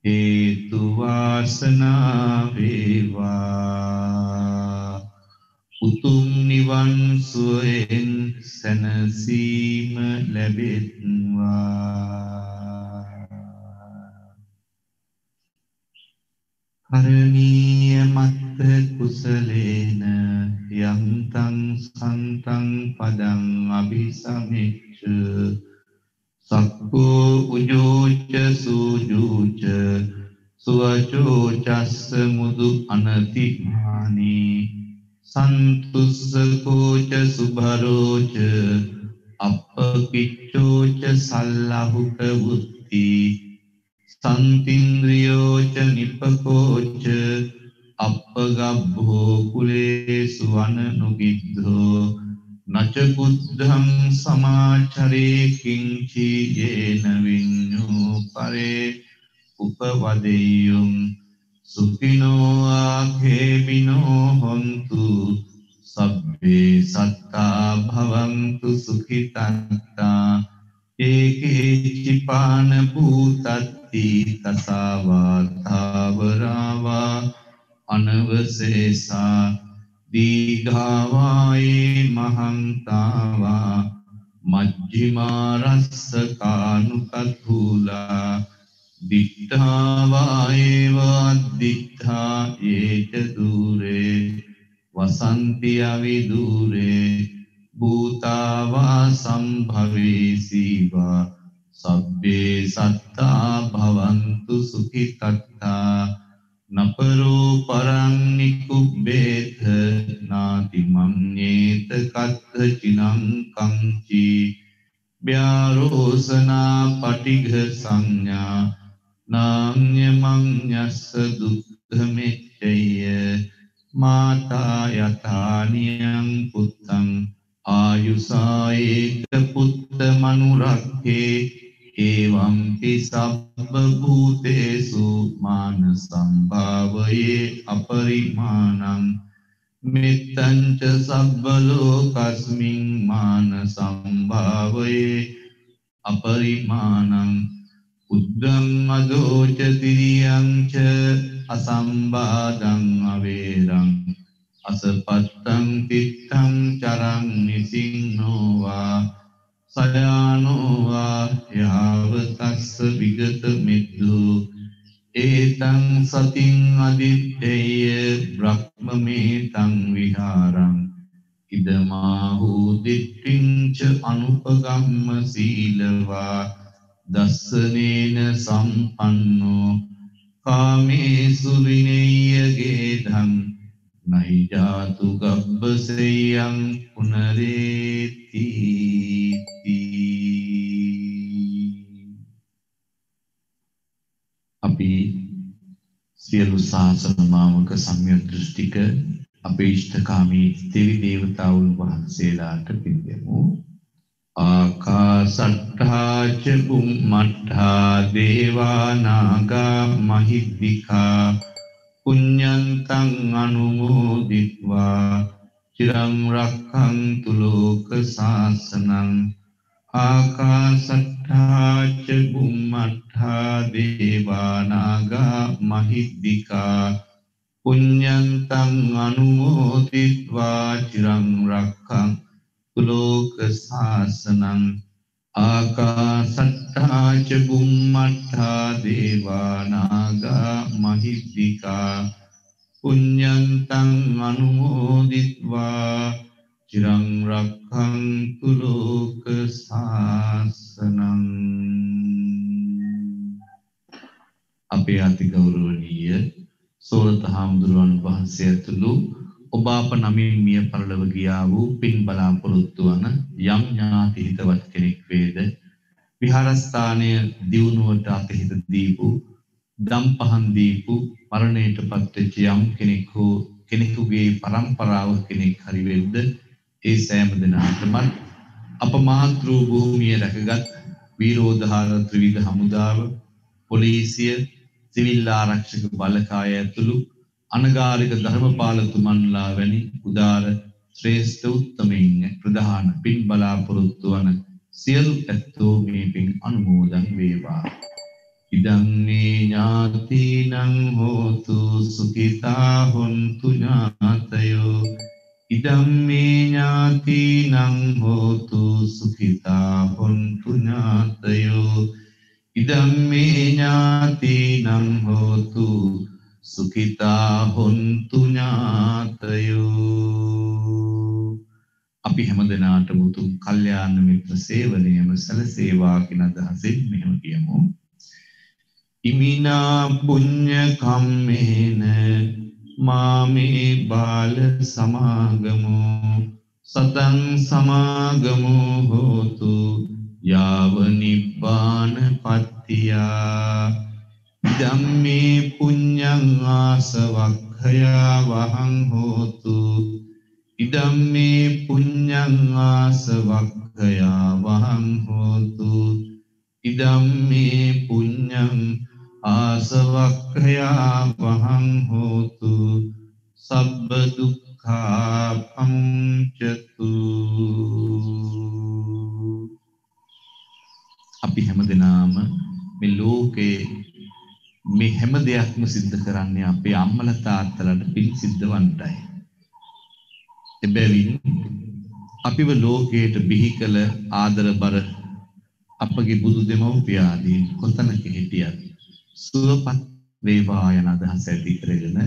හේතු වාසනා වේවා උතුම් නිවන් සුවයෙන් සැනසීම ලැබෙත්වා කරණීය මත්ත කුසලේන යන්තං සන්තං පදං අபிසමෙච්ච සක්කෝ උජෝච සූජෝච සුවචෝ චස්ස මුදු අනතිමානී සන්තුස්සකෝච සුභරෝච අපකිච්චෝච සල්ලහුක වුත්ති සන්තින්ද්‍රියෝච නිපකෝච අපගබ්බෝ කුලේසු අනනුගිද්ධෝ නච බුද්ධං සමාචරේ කිංචි යේන විඤ්ඤෝ පරේ උපවදෙය්‍යුම් සුඛිනෝ ආඛේමිනෝ හොන්තු සබ්බේ සත්තා භවන්තු සුඛිතත්තා ඒකේචිපාන භූතත්ති තසාවා තාවරාවා අනවසේසා දීඝාවායේ මහන්තාවා මජ්ජිමා රස්සකානුකතුලා දිට්ඨාවායේව අද්දිට්ඨා ඒච දූරේ වසන්ති අවිදූරේ භූතාවා සම්භවේසීවා සබ්බේ සත්තා භවන්තු සුඛිතත්තා නපරෝ පරං නිකුබ්බේත නාති මඤ්ඤේත කත්ථ චිනං කංචි ව්‍යාරෝසනා පටිඝ සංඥා නාඤ්ඤමඤ්ඤස්ස දුක්ඛ මෙච්චය මාතා යථානියං පුත්තං ආයුසායේක පුත්ත මනුරක්ඛේ එවංපි සබ්බ භූතේසු මාන සම්භාවයේ අපරිමාණං මෙත්තං ච සබ්බ ලෝකස්මින් මාන සම්භාවයේ අපරිමාණං උද්දං අදෝච තිරියං ච අසම්බාධං අවේරං අසපත්තං තිත්තං චරං නිසින්නෝවා සයානෝවා යාවතස්ස විගත මිද්දු ඒතං සතින් අදිත්තේය බ්‍රහ්මමේතං විහාරං ඉදමාහූ දිට්ඨිංච අනුපගම්ම සීලවා දස්සනේන සම්පන්නෝ කාමේසු විනේයගේධං නහි ජාතු ගබ්බසෙයං පුනරේති අපි සියලු ශාසන මාමක සම්‍යක් දෘෂ්ටික අපේ ඉෂ්ඨකාමී දෙවි දේවතාවුන් වහන්සේලාට පිළිගමු ආකාසට්ඨා ච බුම්මට්ඨා දේවා නාග මහිද්దికා පුඤ්ඤන්තං අනුමෝදිත්වා චිරං රක්ඛන්තු ලෝක සාසනං ආකාසට්ඨා ච බුම්මට්ඨා දේවා නාග මහිද්దికා පුඤ්ඤන්තං අනුමෝදිත්වා චිරං රක්ඛන්තු ලෝක සාසනං ආකාසට්ඨා ච බුම්මට්ඨා දේවා නාග මහිද්దికා පුඤ්ඤන්තං අනුමෝදිත්වා चिरं रक्षन्तु लोक शासनम् අපේ අති ගෞරවනීය සෝරත හාමුදුරුවන් වහන්සේ ඇතුළු ඔබ අප නමින් මිය පරලොව ගියා වූ පින් බලාපොරොත්තු වන යම් ඥාති හිතවත් කෙනෙක් වේද විහාරස්ථානය දියුණුවට අතහිත දීපු දම් පහන් දීපු මරණයට පත්වෙච්ච යම් කෙනෙකුගේ පරම්පරාව කෙනෙක් හරි වෙද්ද ඒ සෑම දෙනාටම අප මාතෘ භූමිය රැකගත් වීරෝදාර ත්‍රිවිධ හමුදාව පොලිසිය සිවිල් ආරක්ෂක බලකාය ඇතුළු අනගාരിക ධර්මපාලතුමන්ලා වැනි උදාර ශ්‍රේෂ්ඨ උත්තමයින් ප්‍රධාන පින් බලාපොරොත්තු වන සියලු ඇත්තෝ මේ පින් අනුමෝදන් වේවා. ඉදං මේ ඥාතිනං හෝතු සුඛිතා හොන්තු ඥාතයෝ ඉදං මේ ඥාතිනං හෝතු සුඛිතා හොන්තු ඥාතයෝ ඉදං මේ ඥාතිනං හෝතු සුඛිතා හොන්තු ඥාතයෝ. අපි හැමදෙනාටම උතුම් කල්යාණ මිත්‍ර සේවනයම සැලසේවා කියන අදහසින් මෙහෙම කියමු. ඉමිනා පුඤ්ඤ කම්මේන මාමේ බාල සමාගමෝ සතං සමාගමෝ හෝතු යාව නිබ්බාන පත්තියා ධම්මේ පුඤ්ඤං ආසවක්ඛයා වහං හෝතු ඉදම්මේ පුඤ්ඤං ආසවක්ඛයා වහං හෝතු ඉදම්මේ පුඤ්ඤං ආසවක්ඛයා වහං හෝතු සබ්බ දුක්ඛා පමුච්චතු. අපි හැමදෙනාම මේ ලෝකේ මේ හැම දෙයක්ම සිද්ධ කරන්නේ අපේ අම්මලා තාත්තලාට පින් සිද්ධවන්නයි. එබැවින් අපිව ලෝකයට බිහි කළ ආදරබර අපගේ බුදු දෙමව්පියාදීන් කොතනක හිටියත් සුවපත් වේවා යන අදහස ඇති කරගෙන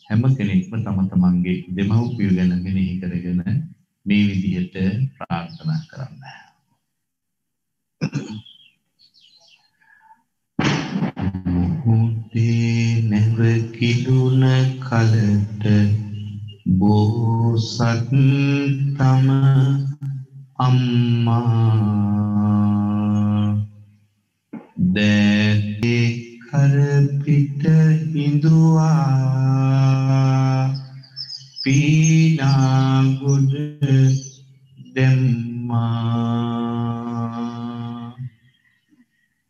හැම කෙනෙක්ම තම තමන්ගේ දෙමව්පියෝ ගැන මෙනෙහි කරගෙන මේ විදිහට ප්‍රාර්ථනා කරන්න. මුහුදේ නැව කිදුන කලට බෝසත් තම අම්මා දැතේ කරපිට හිඳුවා පීනා ගොඩ දැම්මා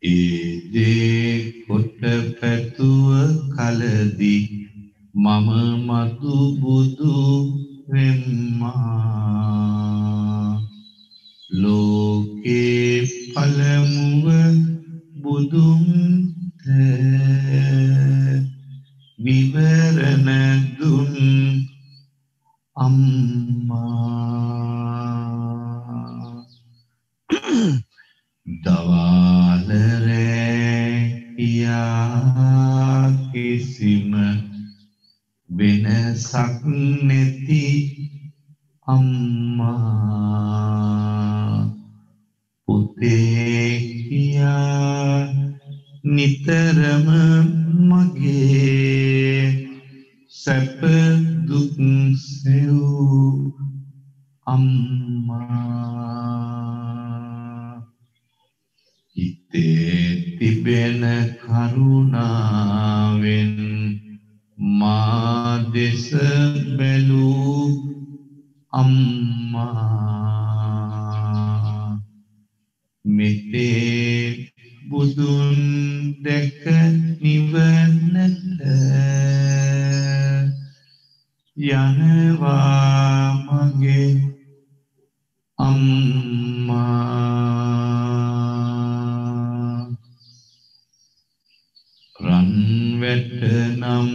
ඒ දේ කොට පැතුව කලදී මම මතු බුදු වෙම්මා ලෝකේ පළමුව බුදුන්ට විවරණ දුන් අම්මා දවාල රැකියා කිසිම වෙනසක් නැති අම්මා පුතේ කියා නිතරම මගේ සැප දුක් සෙව් අම්මා හිතේ තිබෙන කරුණාවෙන් මා දෙස බැලූ අම්මා මෙතේ බුදුන් දැක නිවනට යනවා මගේ අම්මා රන් වැට නම්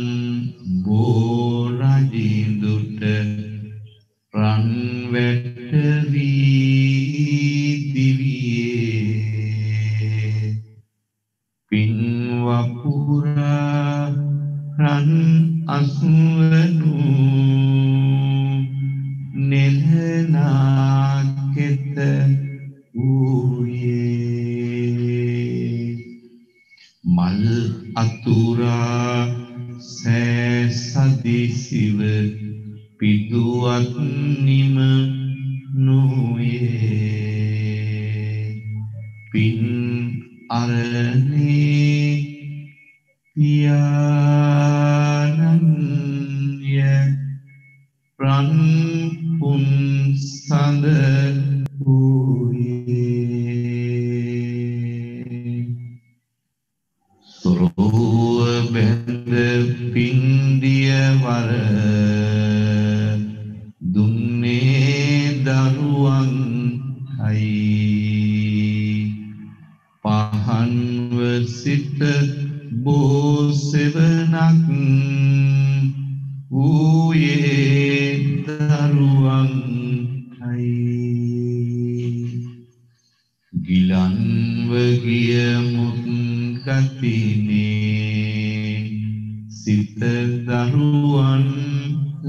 බෝරජිඳුට රන් වැට වී දිවියේ පින් වපුරා රන් අසුවනු නෙලනා පුරා සෑසදිසිව පිදුවත් නිම නොයේ පින් අරනේ පියාණන්ය ප්‍රන් පුන් සඳ වූයේ සොරෝව බැඳ පින්දිය වර දුන්නේ දරුවන් හයි පහන්ව සිට බෝසෙවනක් වූයේ දරුවන් හයි ගිලන්ව ගිය මුත් ගතිනේ සිත දරුවන්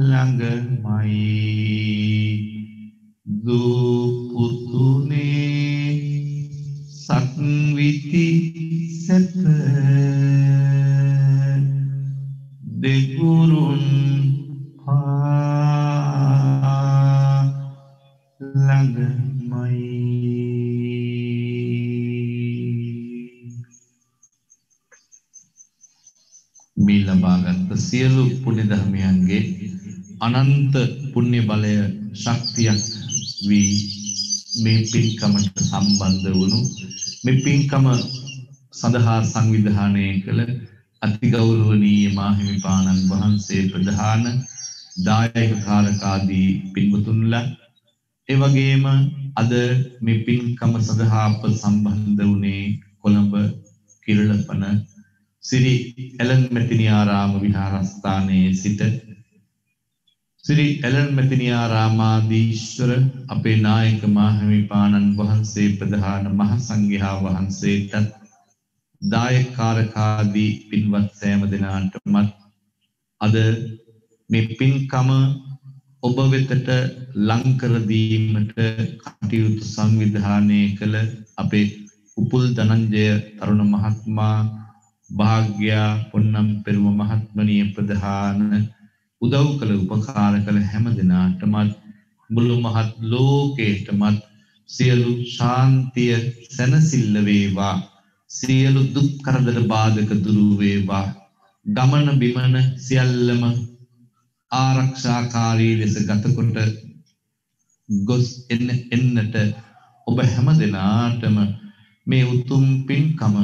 ළඟමයි දුපුතුනේ සක්විති සැප දෙගුරුන් පා ළඟමයි මේ ලබාගත් සියලු පුණ්‍ය ධර්මයන්ගේ අනන්ත පුණ්‍ය බලය ශක්තියක් වී මේ පින්කමට සම්බන්ධ වුණු මේ පින්කම සඳහා සංවිධානය කළ අතිගෞරවනීය මාහිමිපාණන් වහන්සේ ප්‍රධාන දායක කාරකාදී පින්වතුන්ලා ඒ වගේම අද මේ පින්කම සඳහා අප සම්බන්ධ වුණේ කොළඹ කිරළපන සිරි එලන් මෙතිනියාරාම විහාරස්ථානයේ සිට සිරි එලන් මෙතිනියාරාමාදීශ්වර අපේ නායක මාහිමිපාණන් වහන්සේ ප්‍රධාන මහ සංඝයා වහන්සේට දායක කාරකාදී පින්වත් සෑම දෙනාටමත් අද මේ පින්කම ඔබ වෙතට ලං කර දීමට කටයුතු සංවිධානය කළ අපේ උපුල් ධනංජය තරුණ මහත්මයා භාග්‍යා පොන්නම් පෙරුම මහත්මනිය ප්‍රධාන උදව් කළ උපකාර කළ හැම දෙනාටමත් මුළු මහත් ලෝකයටමත් සියලු ශාන්තිය සැනසෙල්ල වේවා සියලු දුක් කරදර බාධක දුරු වේවා ගමන බිමන සියල්ලම ආරක්ෂාකාරී ලෙස ගතකොට ගොස් එන්නට ඔබ හැම දෙනාටම මේ උතුම් පින්කම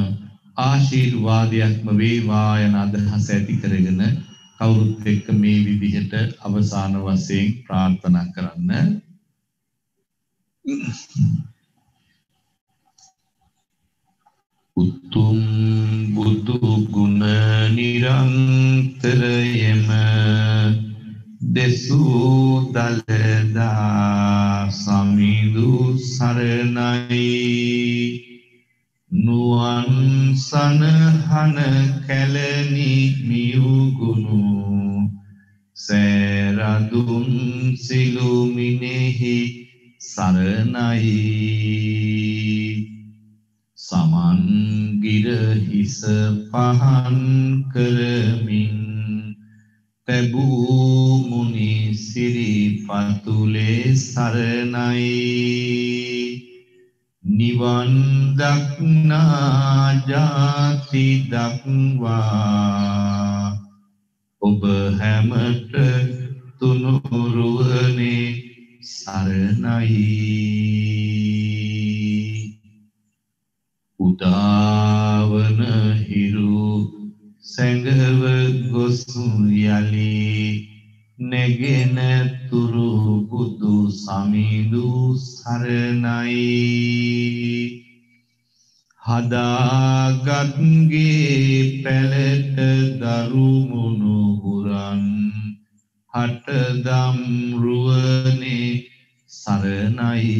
ආශිර්වාදයක්ම වේවා යන අදහස ඇති කරගෙන කවුරුත් එක්ක මේ විදිහට අවසාන වශයෙන් ප්‍රාර්ථනා කරන්න. උතුම් බුදු ගුණ නිරන්තරයම දෙසූ දලදා සමිඳු සරණයි නුවන් සනහන කැලණි මියුගුණු සෑරදුන් සිළුමිනෙහි සරණයි සමන්ගිර හිස පහන් කරමින් තැබූ මුනි සිරිපතුලේ සරණයි නිවන් දක්නා ජාති දක්වා ඔබ හැමට තුනුරුවනේ සරණයි උදාවන හිරු සැඟව ගොසු යලි නැගෙන තුරු බුදු සමිඳු සරණයි හදාගත්ගේ පැලට දරුමුණු හුරන් හටදම් රුවනේ සරණයි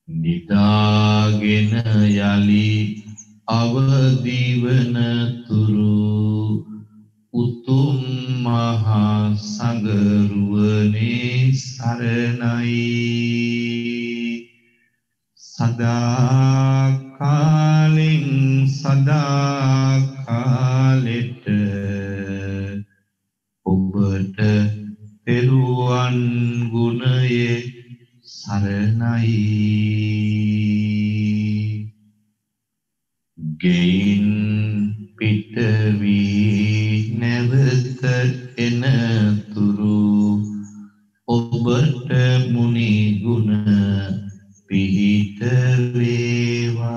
නිදාගෙන යලි අවදිවන තුරු උතුම් මහා සංඝරුවනේ සරණයි සදා කාලෙන් සදා කාලෙට ඔබට පෙරුවන් ගුණයේ සරණයි ගෙයින් පිට වී නැවත එනතුරු ඔබට මුනි ගුණ පිහිට වේවා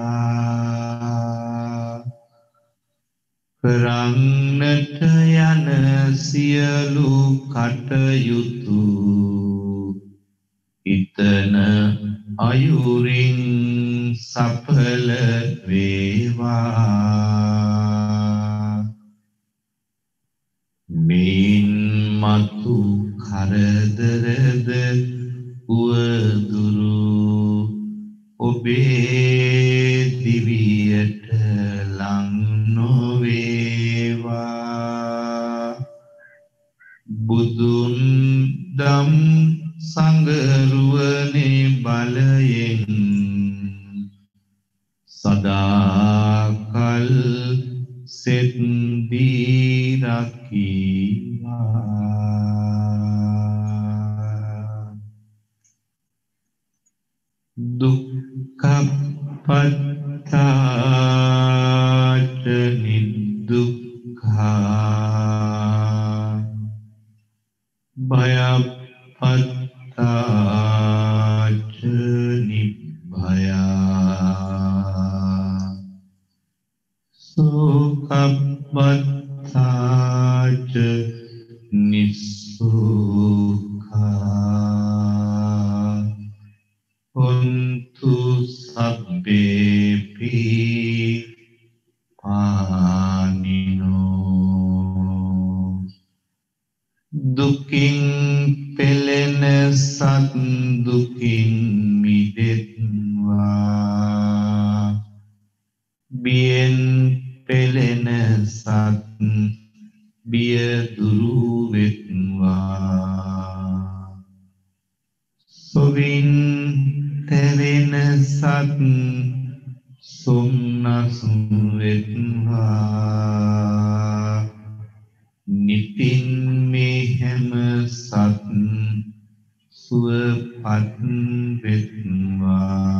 කරන්නට යන සියලු කටයුතු ඉතන අයුරින් සඵල වේවා මේන් මතු කරදරද උවදුරු ඔබේ දිවියට ලං නොවේවා බුදුන් දම් සංගරුවනේ බලයෙන් සදාකල් සෙත් දී රකීවා දුක්ඛපත්තාච නිදුක්ඛා භයපත්තාච නිභයා සෝකපත්තාච නිස්සෝඛා හොන්තු සබ්බේපි පානිනෝ දුකින් පෙළෙන සත් දුකින් මිදෙත්වා බියෙන් පෙළෙන සත් බිය දුරු වෙත්වා සොවින් තෙවෙන සත් සොම්නස් වෙත්වා නිතින් මේ හැම සත් සුවපත් වෙත්වා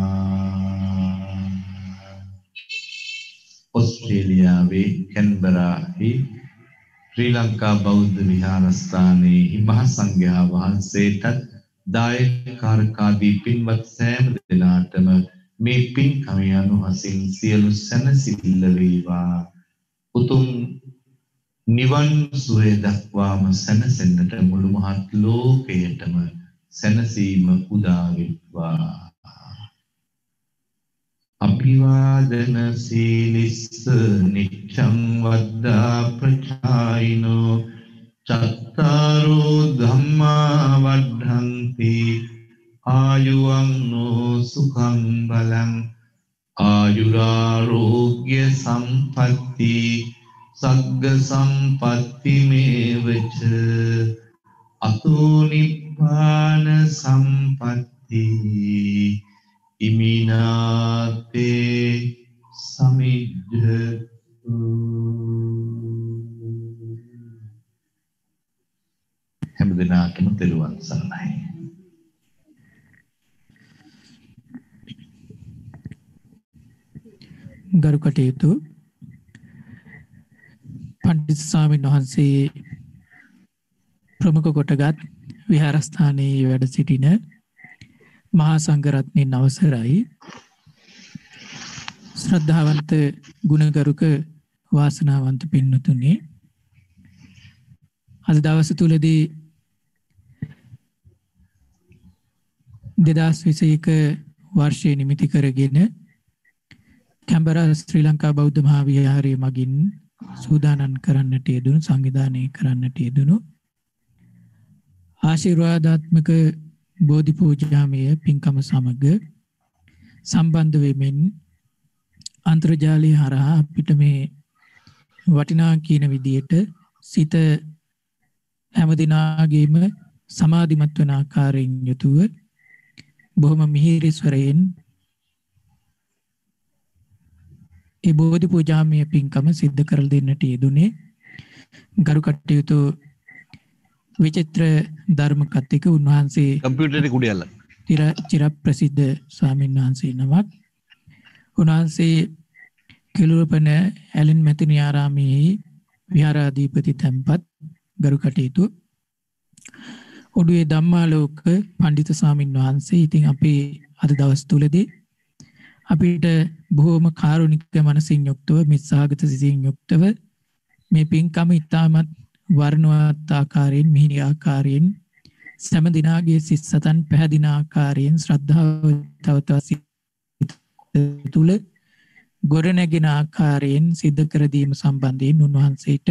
ඔස්ට්‍රේලියාවේ කැන්බරාහි ශ්‍රී ලංකා බෞද්ධ විහාරස්ථානයේ මහා සංඝයා වහන්සේටත් දායකකාරකාදී පින්වත් සෑම දෙනාටම මේ පින්කම අනුහසින් සියලු සැනසෙල්ල වේවා උතුම් නිවන් සුවය දක්වාම සැනසෙන්නට මුළු මහත් ලෝකයටම සැනසීම උදා වෙත්වා අභිවාදන සීලිස්ස නිච්ඡං වද්දා ප්‍රචායිනෝ චත්තාරෝ ධම්මා වඩ්ඩන්ති ආයුවන්නෝ සුඛං බලං ආයුරාරෝග්‍ය සම්පatti සග්ග සම්පatti මේවච අතෝ නිබ්බාන සම්පatti ඉමිනාතේ සමිජ්ජතු හැම දිනකටම තෙරුවන් සරණයි ගරු කටයුතු පණ්ඩිත ස්වාමීන් වහන්සේ ප්‍රමුඛ කොටගත් විහාරස්ථානයේ වැඩ සිටින මහා සංඝරත්නයන් අවසරයි ශ්‍රද්ධාවන්ත ගුණගරුක වාසනාවන්ත පින්වතුනි අද දවස තුලදී 2021 වර්ෂයේ නිමිති කරගෙන කැම්බරා ශ්‍රී ලංකා බෞද්ධ මහා විහාරයේ මගින් සූදානම් කරන්නට යෙදුණු සංවිධානය කරන්නට යෙදුණු ආශිර්වාදාත්මක බෝධි පූජාමය පින්කම සමග සම්බන්ධ වෙමින් අන්තර්ජාලය හරහා අපිට මේ වටිනා කියන විදියට සිත හැම දිනාගේම සමාධිමත් වන ආකාරයෙන් යුතුව බොහොම මිහිරි ස්වරයෙන් ඒ බෝධි පූජාමය පින්කම සිද්ධ කරලා දෙන්නට යෙදුනේ ගරු කටයුතු විචිත්‍ර ධර්ම කතික උන්වහන්සේ කම්පියුටරේ කුඩියල්ල චිර ප්‍රසිද්ධ ස්වාමීන් වහන්සේ නමක්. උන්වහන්සේ කෙළුවපන ඇලන් මැතිනි ආරාමයේ විහාරාධිපති තැන්පත් ගරු කටයුතු ඔඩුවේ ධම්මාලෝක පණ්ඩිත ස්වාමීන් වහන්සේ. ඉතින් අපි අද දවස් තුලදී අපිට බොහෝම කාරුණික මනසින් යුක්තව මිත්සාගත සිතින් යුක්තව මේ පින්කම ඉතාමත් වර්ණවත් ආකාරයෙන් මිහිරි ආකාරයෙන් සෑම දිනාගේ සිත් සතන් පැහැදින ආකාරයෙන් ශ්‍රද්ධාව තව තවත් තුල ගොඩනැගෙන ආකාරයෙන් සිද්ධ කර දීම සම්බන්ධයෙන් උන්වහන්සේට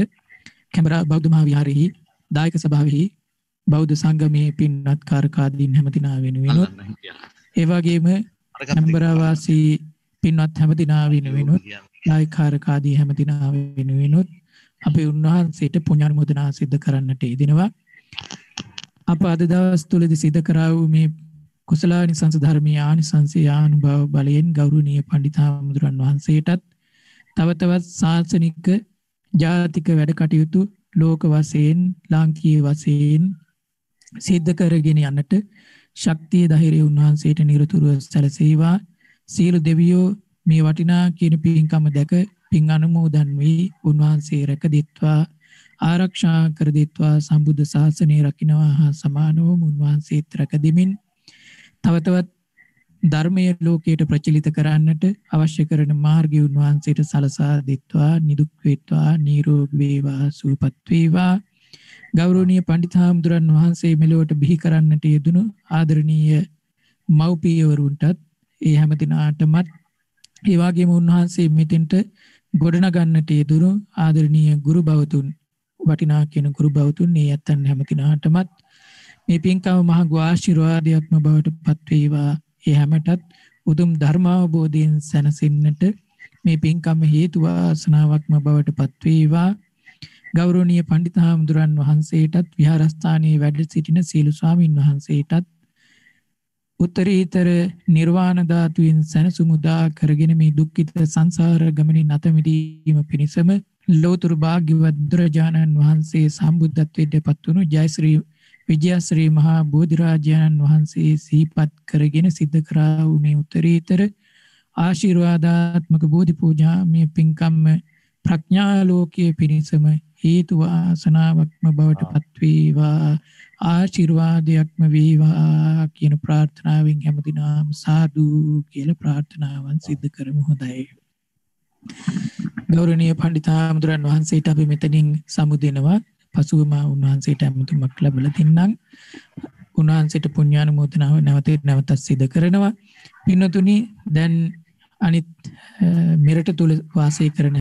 කැමරා බෞද්ධ මහා විහාරයේ දායක සභාවෙහි බෞද්ධ සංගමයේ පින්වත් කාර්කාදීන් හැමදිනා වෙනුවෙන් ඒ වගේම කැමරා වාසී පින්වත් හැමදිනා වෙනුවෙන් දායක කාර්කාදී හැමදිනා වෙනුවෙන් අපි උන්වහන්සේට පුණ්‍යානුමෝදනා සිද්ධ කරන්නට යෙදෙනවා. අප අද දවස් තුලදී සිද්ධ කරා වූ මේ කුසලානිසංස ධර්මීය ආනිසංසය ආනුභව බලයෙන් ගෞරවනීය පඬිතුමන් වහන්සේටත් තව තවත් සාසනික ජාතික වැඩ කටයුතු ලෝක වශයෙන් ලාංකීය වශයෙන් සිද්ධ කරගෙන යන්නට ශක්තිය ධෛර්යය උන්වහන්සේට නිරතුරුව සැලසේවා. සියලු දෙවියෝ මේ වටිනා කියන පින්කම දැක පින් අනුමෝදන් වී උන්වහන්සේ රැක දෙත්වා ආරක්ෂා කර දෙත්වා සම්බුද්ධ ශාසනය රකින්නවා හා සමානව උන්වහන්සේත් රැක දෙමින් තව තවත් ධර්මයේ ලෝකයට ප්‍රචලිත කරන්නට අවශ්‍ය කරන මාර්ගය උන්වහන්සේට සලසා දෙත්වා නිදුක් වේත්වා නිරෝගී වේවා සුවපත් වේවා. ගෞරවනීය පඬිතුමන් වහන්සේ මෙලොවට බිහි කරන්නට යෙදුණු ආදරණීය මව්පියවරුන්ටත් ඒ හැම දිනාටමත් ඒ වගේම උන්වහන්සේ මෙතෙන්ට ගොඩනගන්නට යෙදුණු ආදරණීය ගුරු භවතුන් වටිනා කියන ගුරු භවතුන් මේ යත්තන් හැම දිනාටමත් මේ පින්කම මහ ආශිර්වාදයක්ම බවට පත් වේවා. ඒ හැමතත් උතුම් ධර්මාවබෝධයෙන් සැනසෙන්නට මේ පින්කම හේතු වාසනාවක්ම බවට පත් වේවා. ගෞරවනීය පඬිතුමන් වහන්සේටත් විහාරස්ථානයේ වැඩ සිටින සීල ස්වාමින් වහන්සේටත් උත්තරීතර නිර්වාණ ධාතුවෙන් සැනසුමුදා කරගෙන මේ දුක්ඛිත සංසාර ගමනේ නැත මිදීම පිණිසම ලෝතුරු භාග්‍යවත් බුදුරජාණන් වහන්සේ සම්බුද්ධත්වයට පත් වුණු ජයශ්‍රී විජයශ්‍රී මහා බෝධිරාජයන් වහන්සේ සිහිපත් කරගෙන සිද්ධ කරා වූ මේ උත්තරීතර ආශිර්වාදාත්මක බෝධි පූජා මේ පින්කම්ම ප්‍රඥා ලෝකයේ පිණිසම හේතු වාසනාවක්ම බවට පත් වේවා. ආශිර්වාදයක්ම වේවා කියන ප්‍රාර්ථනාවෙන් හැමදිනම සාදු කියලා ප්‍රාර්ථනාවන් සිද්ධ කරමු. හොඳයි. ගෞරවනීය පඬිතුමන් වහන්සේට අපි මෙතනින් සමුදෙනවා. පසුවම උන්වහන්සේට අමුතුමක් ලැබලා තින්නම්. උන්වහන්සේට පුණ්‍යානුමෝදනාව නැවතත් සිද්ධ කරනවා. පින්වතුනි දැන් අනිත් මෙරට තුල වාසය කරන